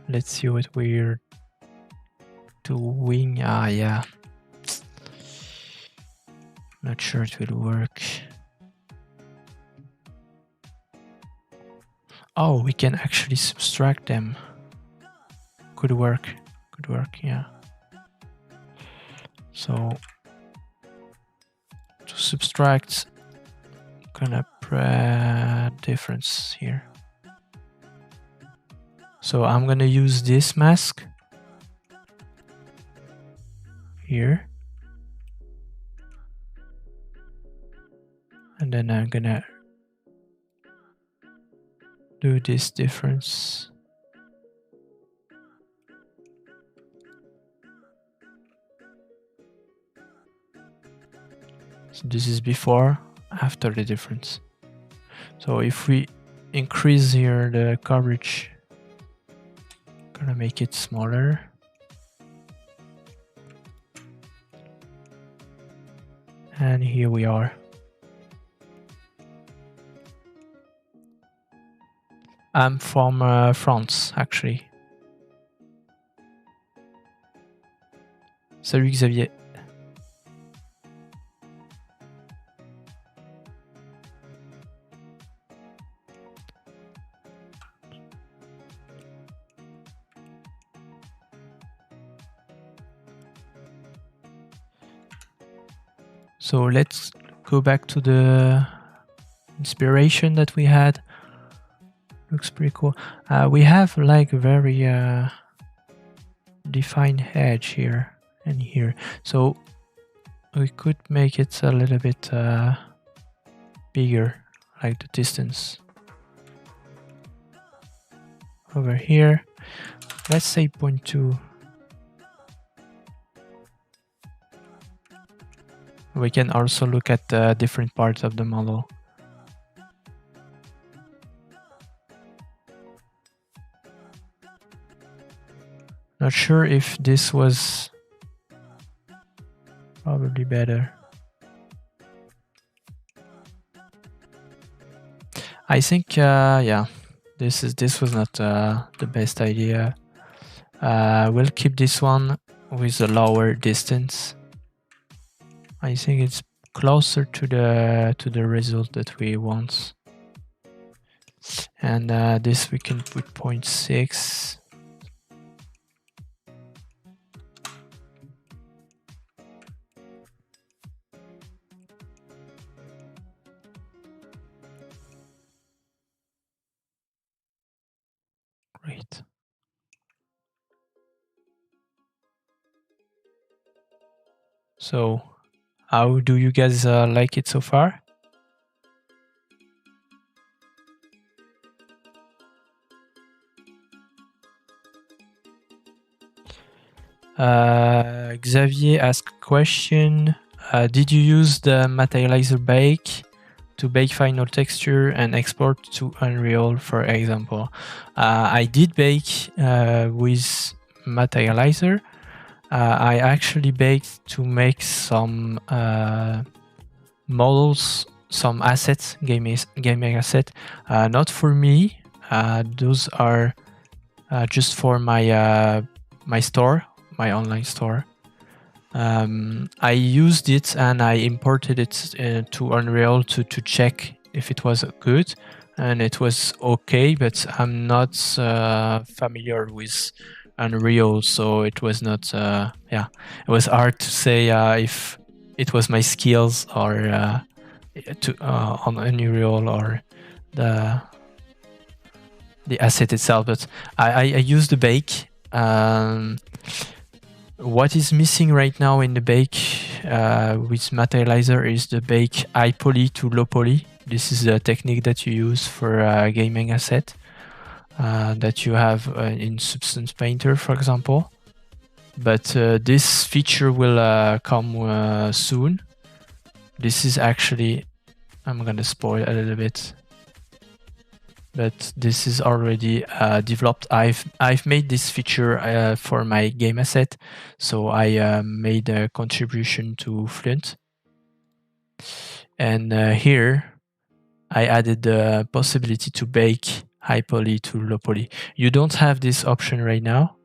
Let's see what we're doing. Yeah. Not sure it will work. Oh, we can actually subtract them. Could work, yeah. So to subtract, gonna put difference here. So I'm gonna use this mask here, and then I'm gonna do this difference. So this is before, after the difference. So if we increase here the coverage, gonna make it smaller. And here we are. I'm from France, actually. Salut Xavier. So let's go back to the inspiration that we had. Looks pretty cool. We have like a very defined edge here and here. So we could make it a little bit bigger, like the distance. Over here, let's say 0.2. We can also look at different parts of the model. Not sure if this was probably better. I think yeah, this was not the best idea. We'll keep this one with a lower distance. I think it's closer to the result that we want. And this we can put 0.6. Great. So, how do you guys like it so far? Xavier asked a question. Did you use the Materializer bake to bake final texture and export to Unreal, for example? I did bake with Materializer. I actually baked to make some models, some assets, gaming asset. Not for me. Those are just for my my store, my online store. I used it and I imported it to Unreal to check if it was good, and it was okay, but I'm not familiar with Unreal, so it was not yeah, it was hard to say if it was my skills or on Unreal or the asset itself. But I used the bake. What is missing right now in the bake with Materializer is the bake high poly to low poly. This is a technique that you use for gaming asset that you have in Substance Painter, for example. But this feature will come soon. this is actually, I'm gonna spoil a little bit, but this is already developed. I've made this feature for my game asset, so I made a contribution to Fluent, and here I added the possibility to bake high poly to low poly. You don't have this option right now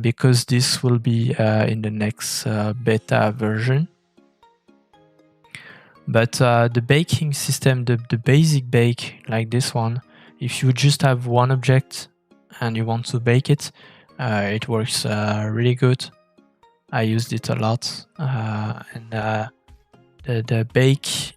because this will be in the next beta version. But the baking system, the basic bake like this one, if you just have one object and you want to bake it, it works really good. I used it a lot, and the bake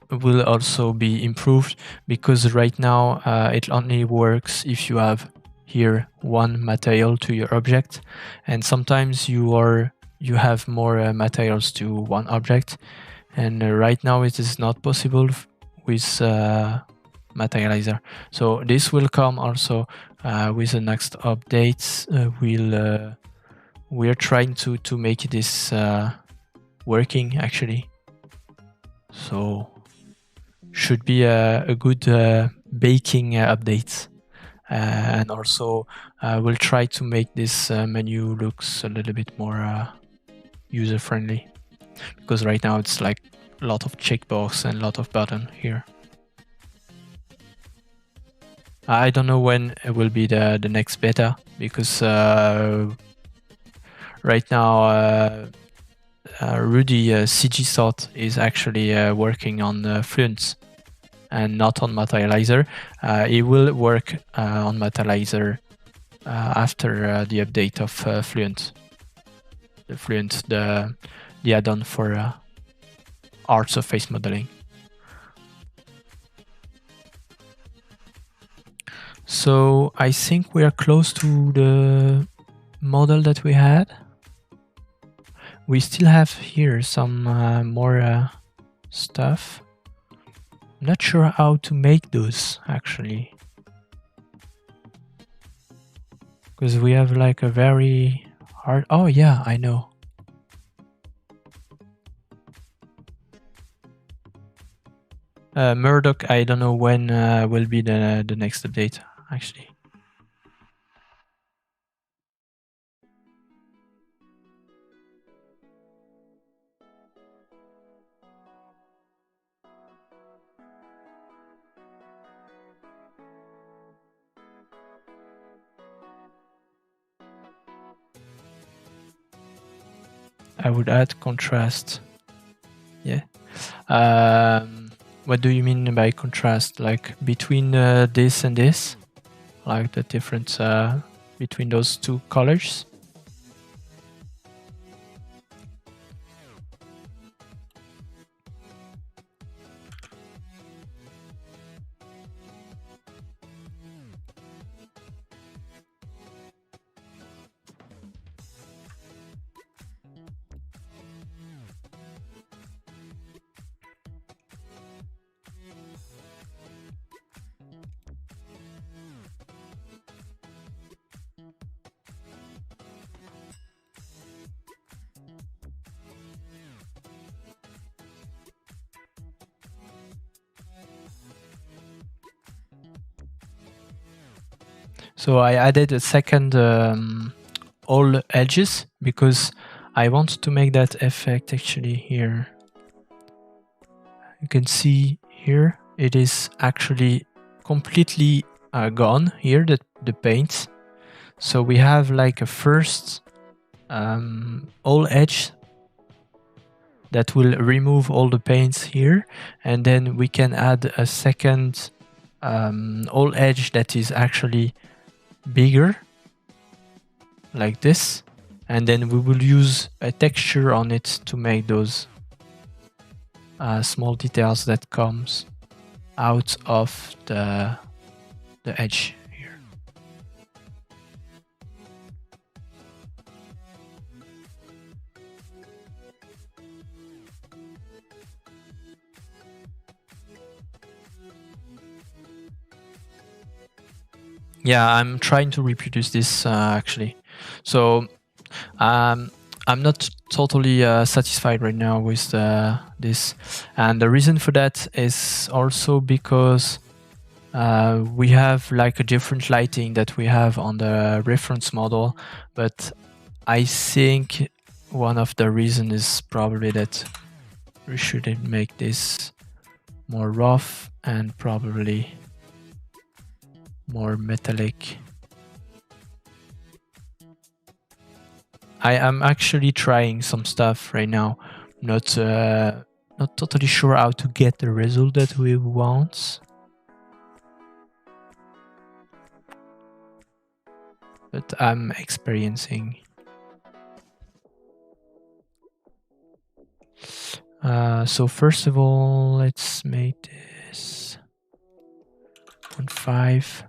will also be improved because right now it only works if you have here one material to your object, and sometimes you have more materials to one object. And right now it is not possible with Materializer. So this will come also with the next updates. We're trying to make this working actually. So should be a good baking update. And also we'll try to make this menu looks a little bit more user-friendly. Because right now it's like a lot of checkbox and a lot of button here. I don't know when it will be the next beta, because right now Rudy CG Sort is actually working on Fluent and not on Materializer. It will work on Materializer after the update of Fluent. The Fluent, the add-on for art surface modeling. So I think we are close to the model that we had. We still have here some more stuff. I'm not sure how to make those actually, because we have like a very hard. Oh yeah, I know. Murdoch, I don't know when will be the next update, actually. I would add contrast. Yeah. What do you mean by contrast? Like between this and this? Like the difference between those two colors? So I added a second all edges because I want to make that effect actually here. You can see here it is actually completely gone here, the paint. So we have like a first all edge that will remove all the paints here, and then we can add a second all edge that is actually bigger like this, and then we will use a texture on it to make those small details that comes out of the edge here. Yeah, I'm trying to reproduce this actually. So not totally satisfied right now with this, and the reason for that is also because we have like a different lighting that we have on the reference model, but I think one of the reasons is probably that we should make this more rough and probably more metallic. I am actually trying some stuff right now. Not totally sure how to get the result that we want, but I'm experiencing. So first of all, let's make this 0.5.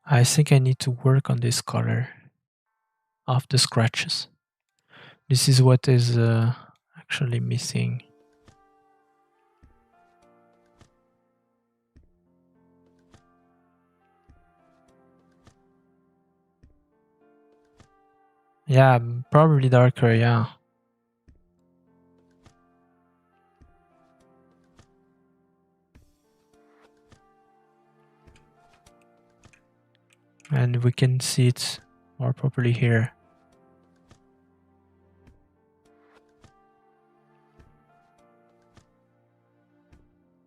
I think I need to work on this color of the scratches. This is what is actually missing. Yeah, probably darker, yeah. And we can see it more properly here.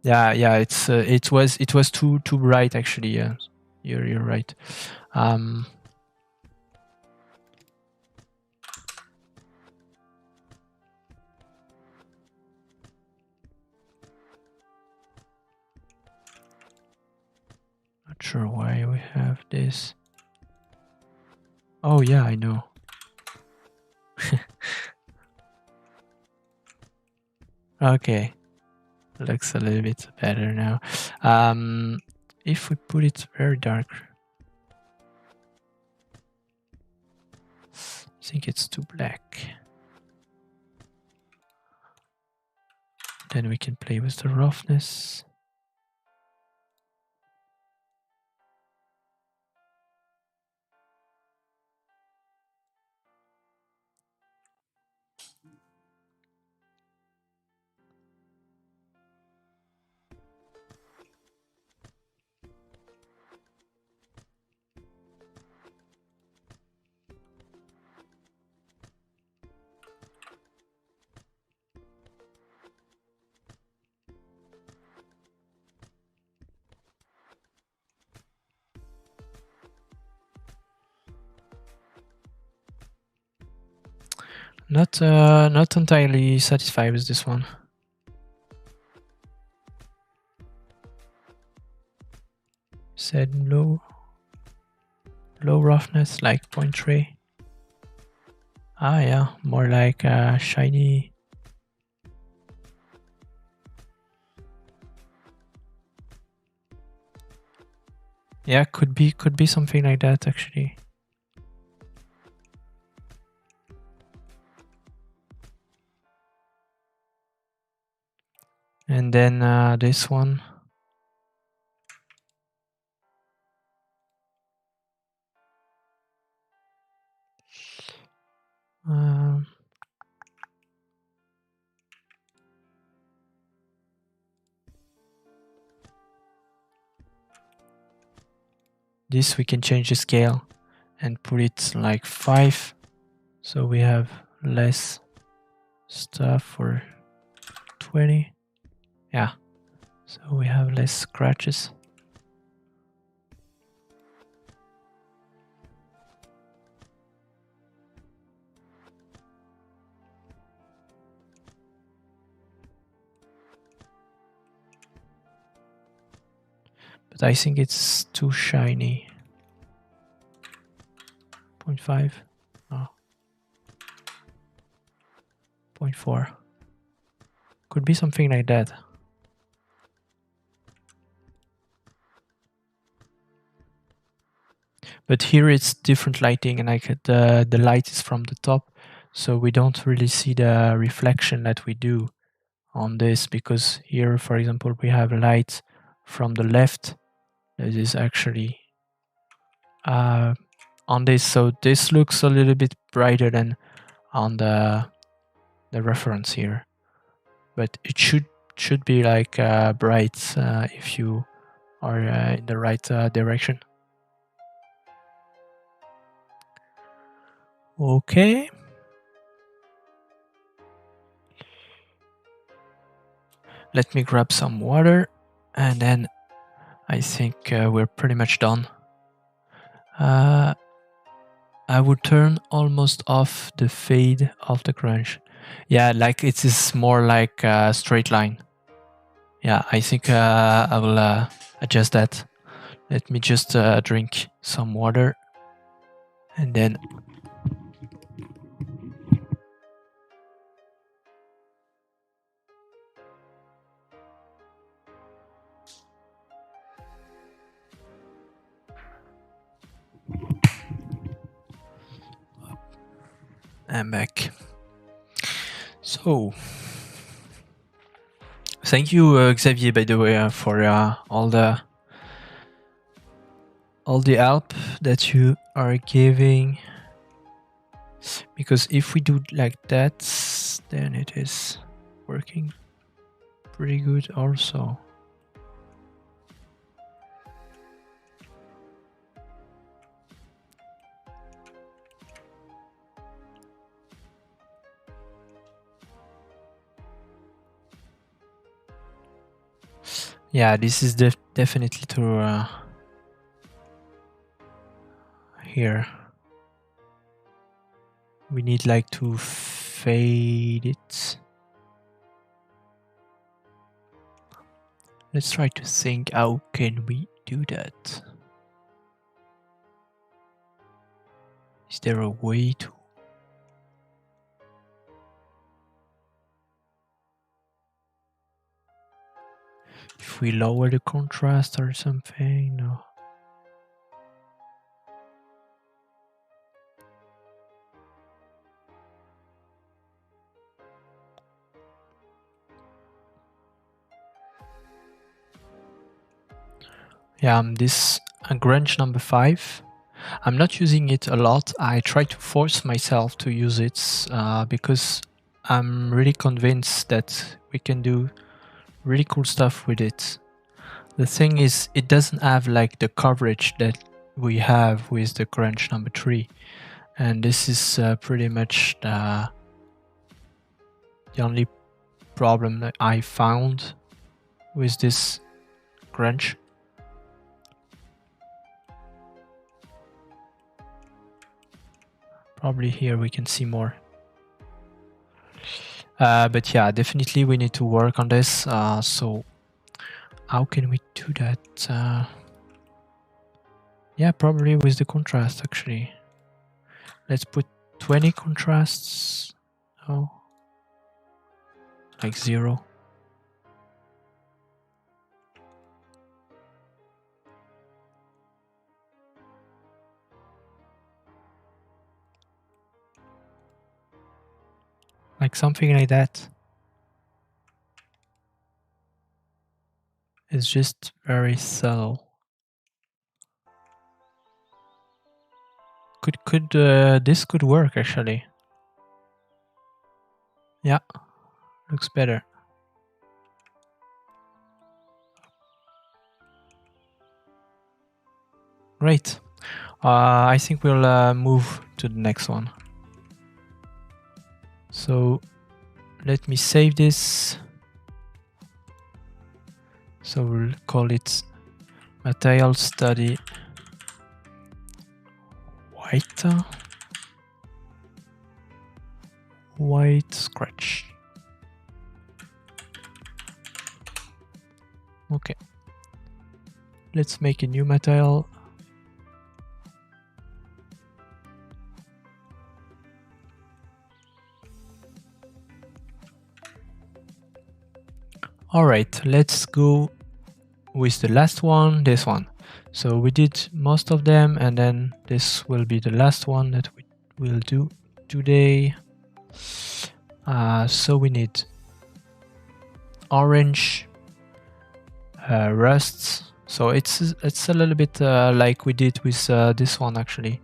Yeah, it was too bright actually. Yeah, you're right. Not sure why we have this. Oh yeah, I know. Okay, looks a little bit better now. If we put it very dark, I think it's too black. Then we can play with the roughness. Not entirely satisfied with this one. Said low roughness, like 0.3. Ah yeah, more like shiny. Yeah, could be something like that actually. And then this one. This we can change the scale and put it like 5, so we have less stuff for 20. Yeah, so we have less scratches. But I think it's too shiny. 0.5. Oh. 0.4. Could be something like that. But here it's different lighting, and the light is from the top, so we don't really see the reflection that we do on this, because here, for example, we have light from the left that is actually on this, so this looks a little bit brighter than on the reference here, but it should be like bright if you are in the right direction. Okay. Let me grab some water, and then I think we're pretty much done. I would turn almost off the fade of the crunch. Yeah, like it is more like a straight line. Yeah, I think I will adjust that. Let me just drink some water, and then I'm back. So, thank you, Xavier, by the way, for all the help that you are giving. Because if we do like that, then it is working pretty good also. Yeah, this is definitely to here. We need like to fade it. Let's try to think, how can we do that? Is there a way to? If we lower the contrast or something? No. Yeah, this grunge number 5. I'm not using it a lot. I try to force myself to use it because I'm really convinced that we can do really cool stuff with it. The thing is, it doesn't have like the coverage that we have with the grunge number 3, and this is pretty much the only problem that I found with this grunge. Probably here we can see more. But yeah, definitely we need to work on this. So how can we do that? Yeah, probably with the contrast actually. Let's put 20 contrasts. Oh, like 0. Like something like that. It's just very subtle. This could work actually. Yeah, looks better. Great. I think we'll move to the next one. So let me save this. So we'll call it Material Study White Scratch. Okay. Let's make a new material. All right, let's go with the last one, this one. So we did most of them, and then this will be the last one that we will do today. So we need orange, rust. So it's a little bit like we did with this one actually.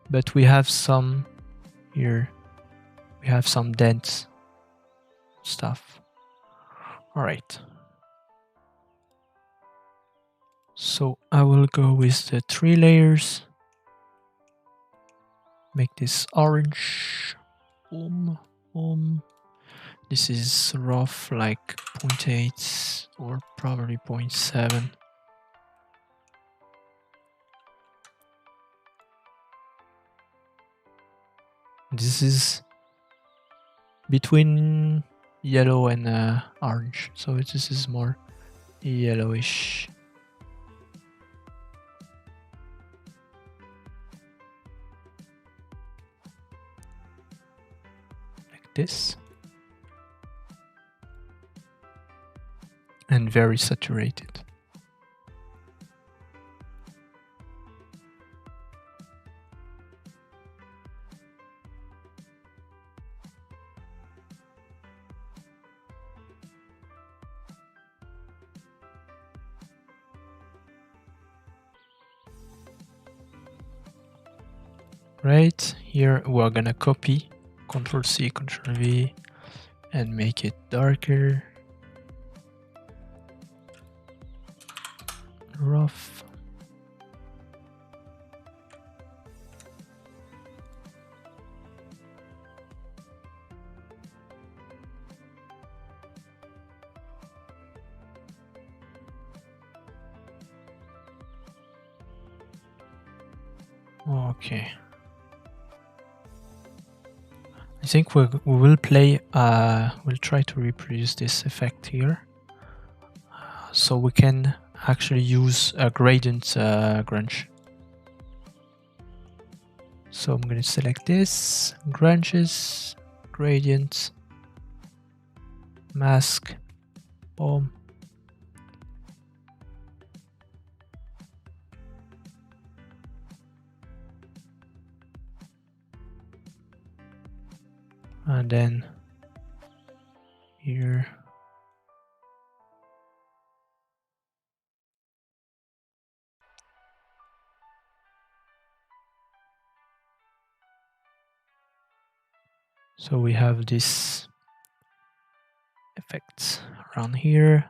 But we have some here. We have some dents stuff. All right. So I will go with the 3 layers. Make this orange. Boom, boom. This is rough, like 0.8 or probably 0.7. This is between yellow and orange, so this is more yellowish. Like this. And very saturated. Right, here we're gonna copy, Ctrl C, Ctrl V, and make it darker. Rough. Okay. I think we will play, we'll try to reproduce this effect here. So we can actually use a gradient grunge. So I'm going to select this, grunges, gradient, mask, boom. And then here. So we have this effect around here.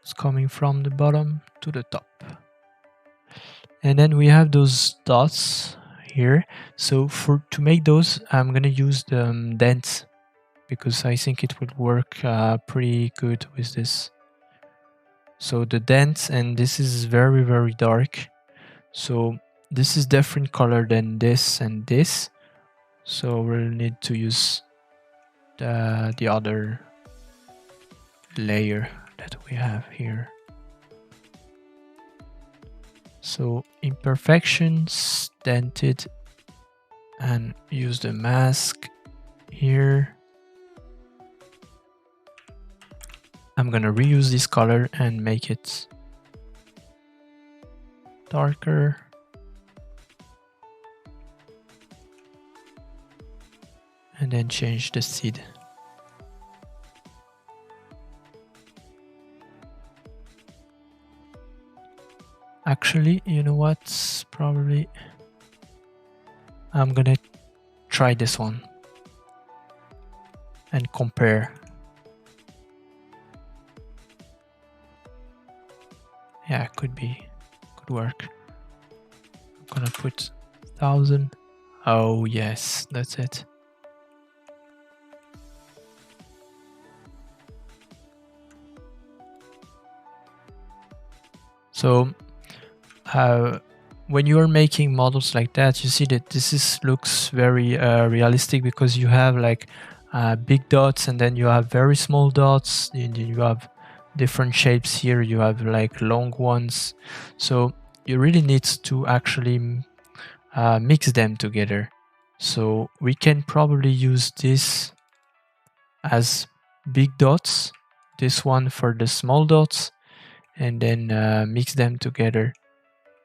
It's coming from the bottom to the top. And then we have those dots here. So to make those, I'm gonna use the dents because I think it would work pretty good with this. So the dents, and this is very, very dark. So this is different color than this and this. So we'll need to use the other layer that we have here. So imperfections, dented, and use the mask here. I'm gonna reuse this color and make it darker. And then change the seed. Actually, you know what? Probably I'm gonna try this one and compare. Yeah, could work. I'm gonna put 1000. Oh yes, that's it. So when you are making models like that, you see that this looks very realistic because you have like big dots and then you have very small dots, and you have different shapes here, you have like long ones. So you really need to actually mix them together. So we can probably use this as big dots, this one for the small dots, and then mix them together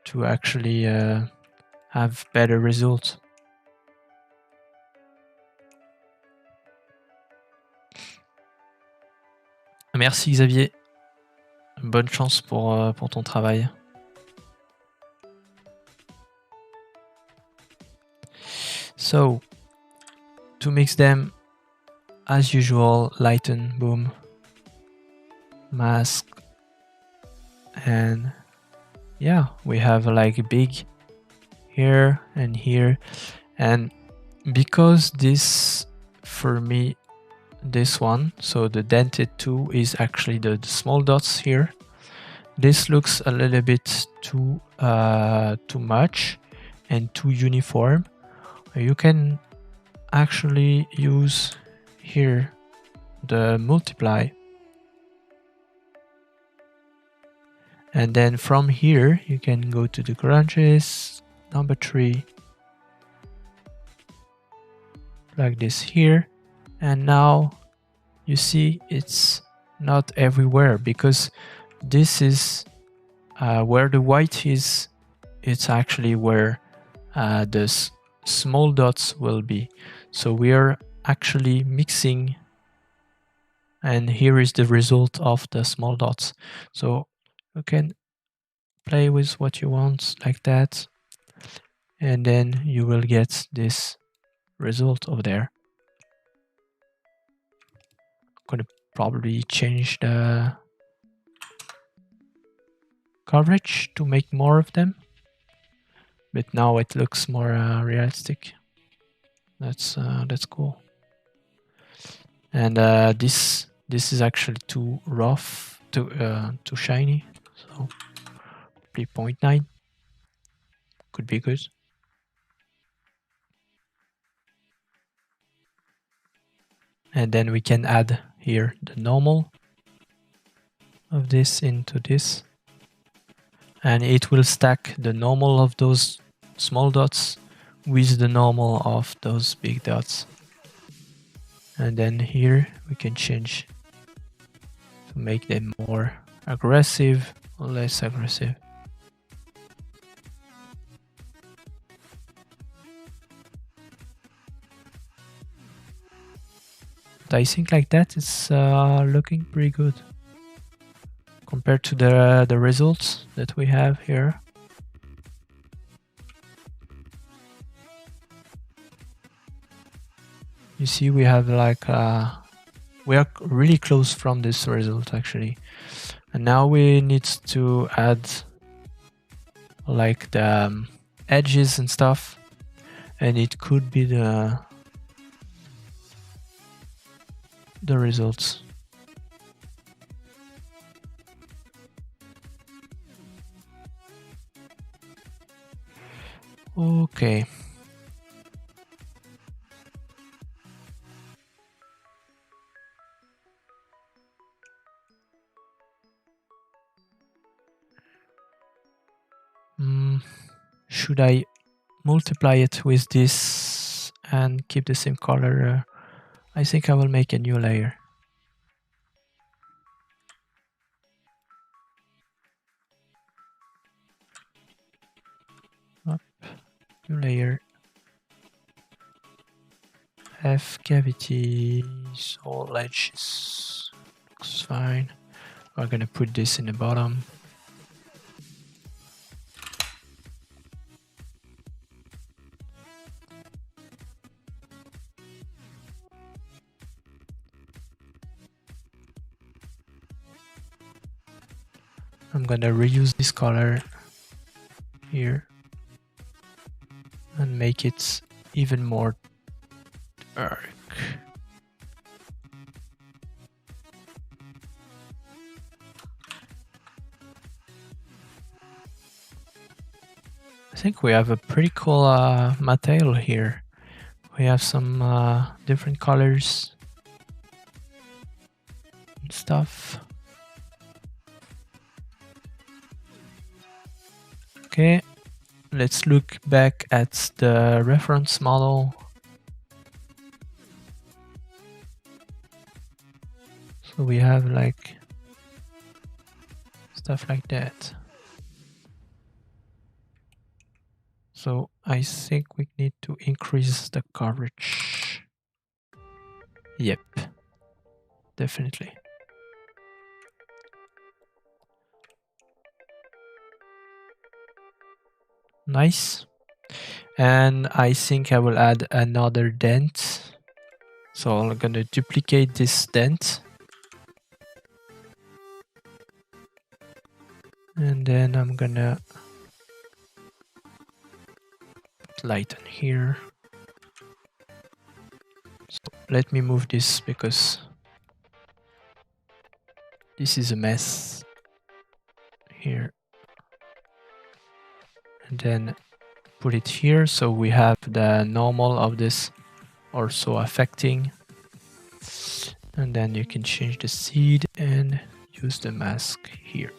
to actually have better results. Merci Xavier. Bonne chance pour ton travail. So, to mix them, as usual, lighten, boom, mask, and yeah, we have like big here and here. And because this, for me, this one, so the dented 2 is actually the small dots here. This looks a little bit too much and too uniform. You can actually use here the multiply, and then from here you can go to the grunges, number 3, like this here, and now you see it's not everywhere because this is where the white is. It's actually where the small dots will be. So we are actually mixing, and here is the result of the small dots. So you can play with what you want like that, and then you will get this result over there. I'm gonna probably change the coverage to make more of them, but now it looks more realistic. That's cool. And this is actually too rough, too shiny. So 3.9 could be good. And then we can add here the normal of this into this, and it will stack the normal of those small dots with the normal of those big dots. And then here we can change to make them more aggressive or less aggressive. But I think like that it's looking pretty good compared to the results that we have here. You see, we have like we are really close from this result actually, and now we need to add like the edges and stuff, and it could be the results. Okay. Should I multiply it with this and keep the same color? I think I will make a new layer. Up, new layer. Have cavities, all edges. Looks fine. We're gonna put this in the bottom. I'm gonna reuse this color here and make it even more dark. I think we have a pretty cool material here. We have some different colors and stuff. Okay, let's look back at the reference model. So we have like stuff like that. So I think we need to increase the coverage. Yep, definitely. Nice. And I think I will add another dent. So I'm gonna duplicate this dent. And then I'm gonna put light on here. So let me move this because this is a mess here. And then put it here so we have the normal of this also affecting. And then you can change the seed and use the mask here.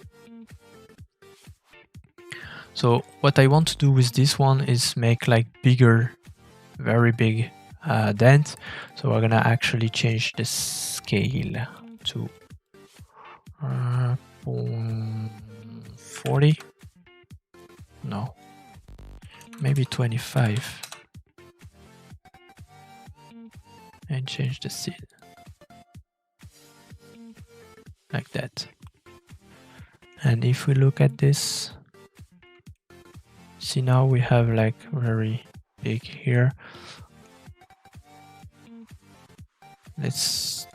So what I want to do with this one is make like bigger, very big dent. So we're gonna actually change the scale to 40. No, maybe 25. And change the seed. Like that. And if we look at this, see now we have like very big here. Let's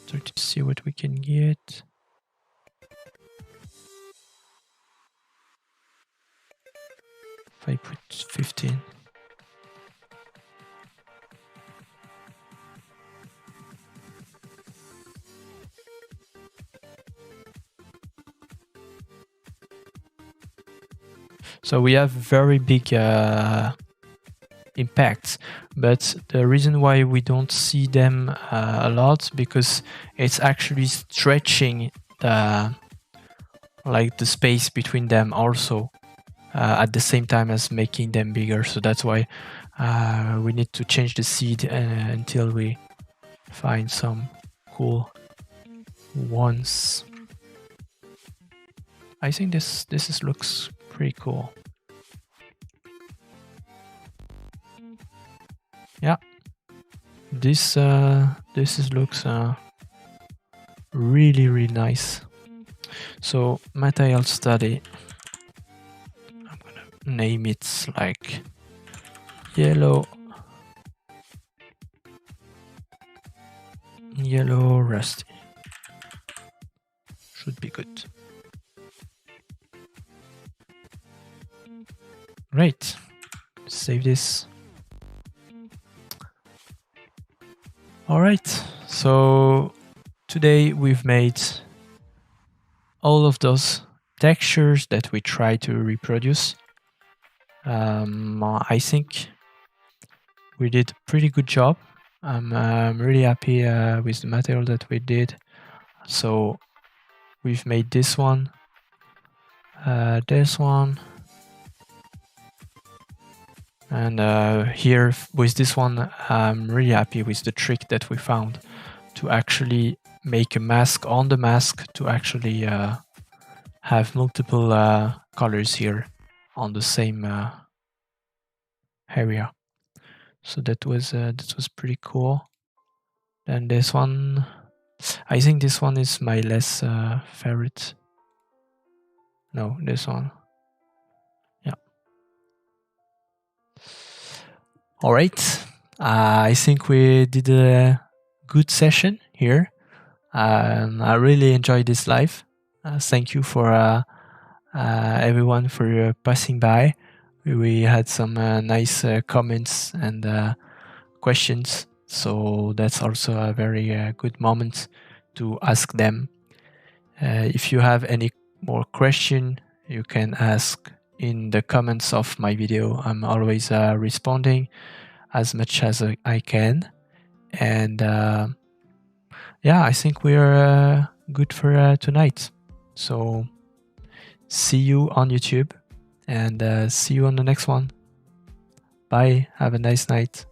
try to see what we can get. If I put 15. So we have very big impacts, but the reason why we don't see them a lot because it's actually stretching the space between them also at the same time as making them bigger. So that's why we need to change the seed until we find some cool ones. I think this looks pretty cool. Yeah, this looks really nice. So material study, I'm gonna name it like yellow rusty. Should be good. Great. Save this. All right. So today we've made all of those textures that we try to reproduce. I think we did a pretty good job. I'm really happy with the material that we did. So we've made this one, and here with this one, I'm really happy with the trick that we found to actually make a mask on the mask to actually have multiple colors here on the same area. So that was pretty cool. Then this one, I think this one is my less favorite. No, this one. Yeah. All right. I think we did a good session here. I really enjoyed this live. Thank you for everyone for passing by. We had some nice comments and questions, so that's also a very good moment to ask them. If you have any more question, you can ask in the comments of my video. I'm always responding as much as I can. And yeah, I think we're good for tonight. So see you on YouTube and see you on the next one. Bye. Have a nice night.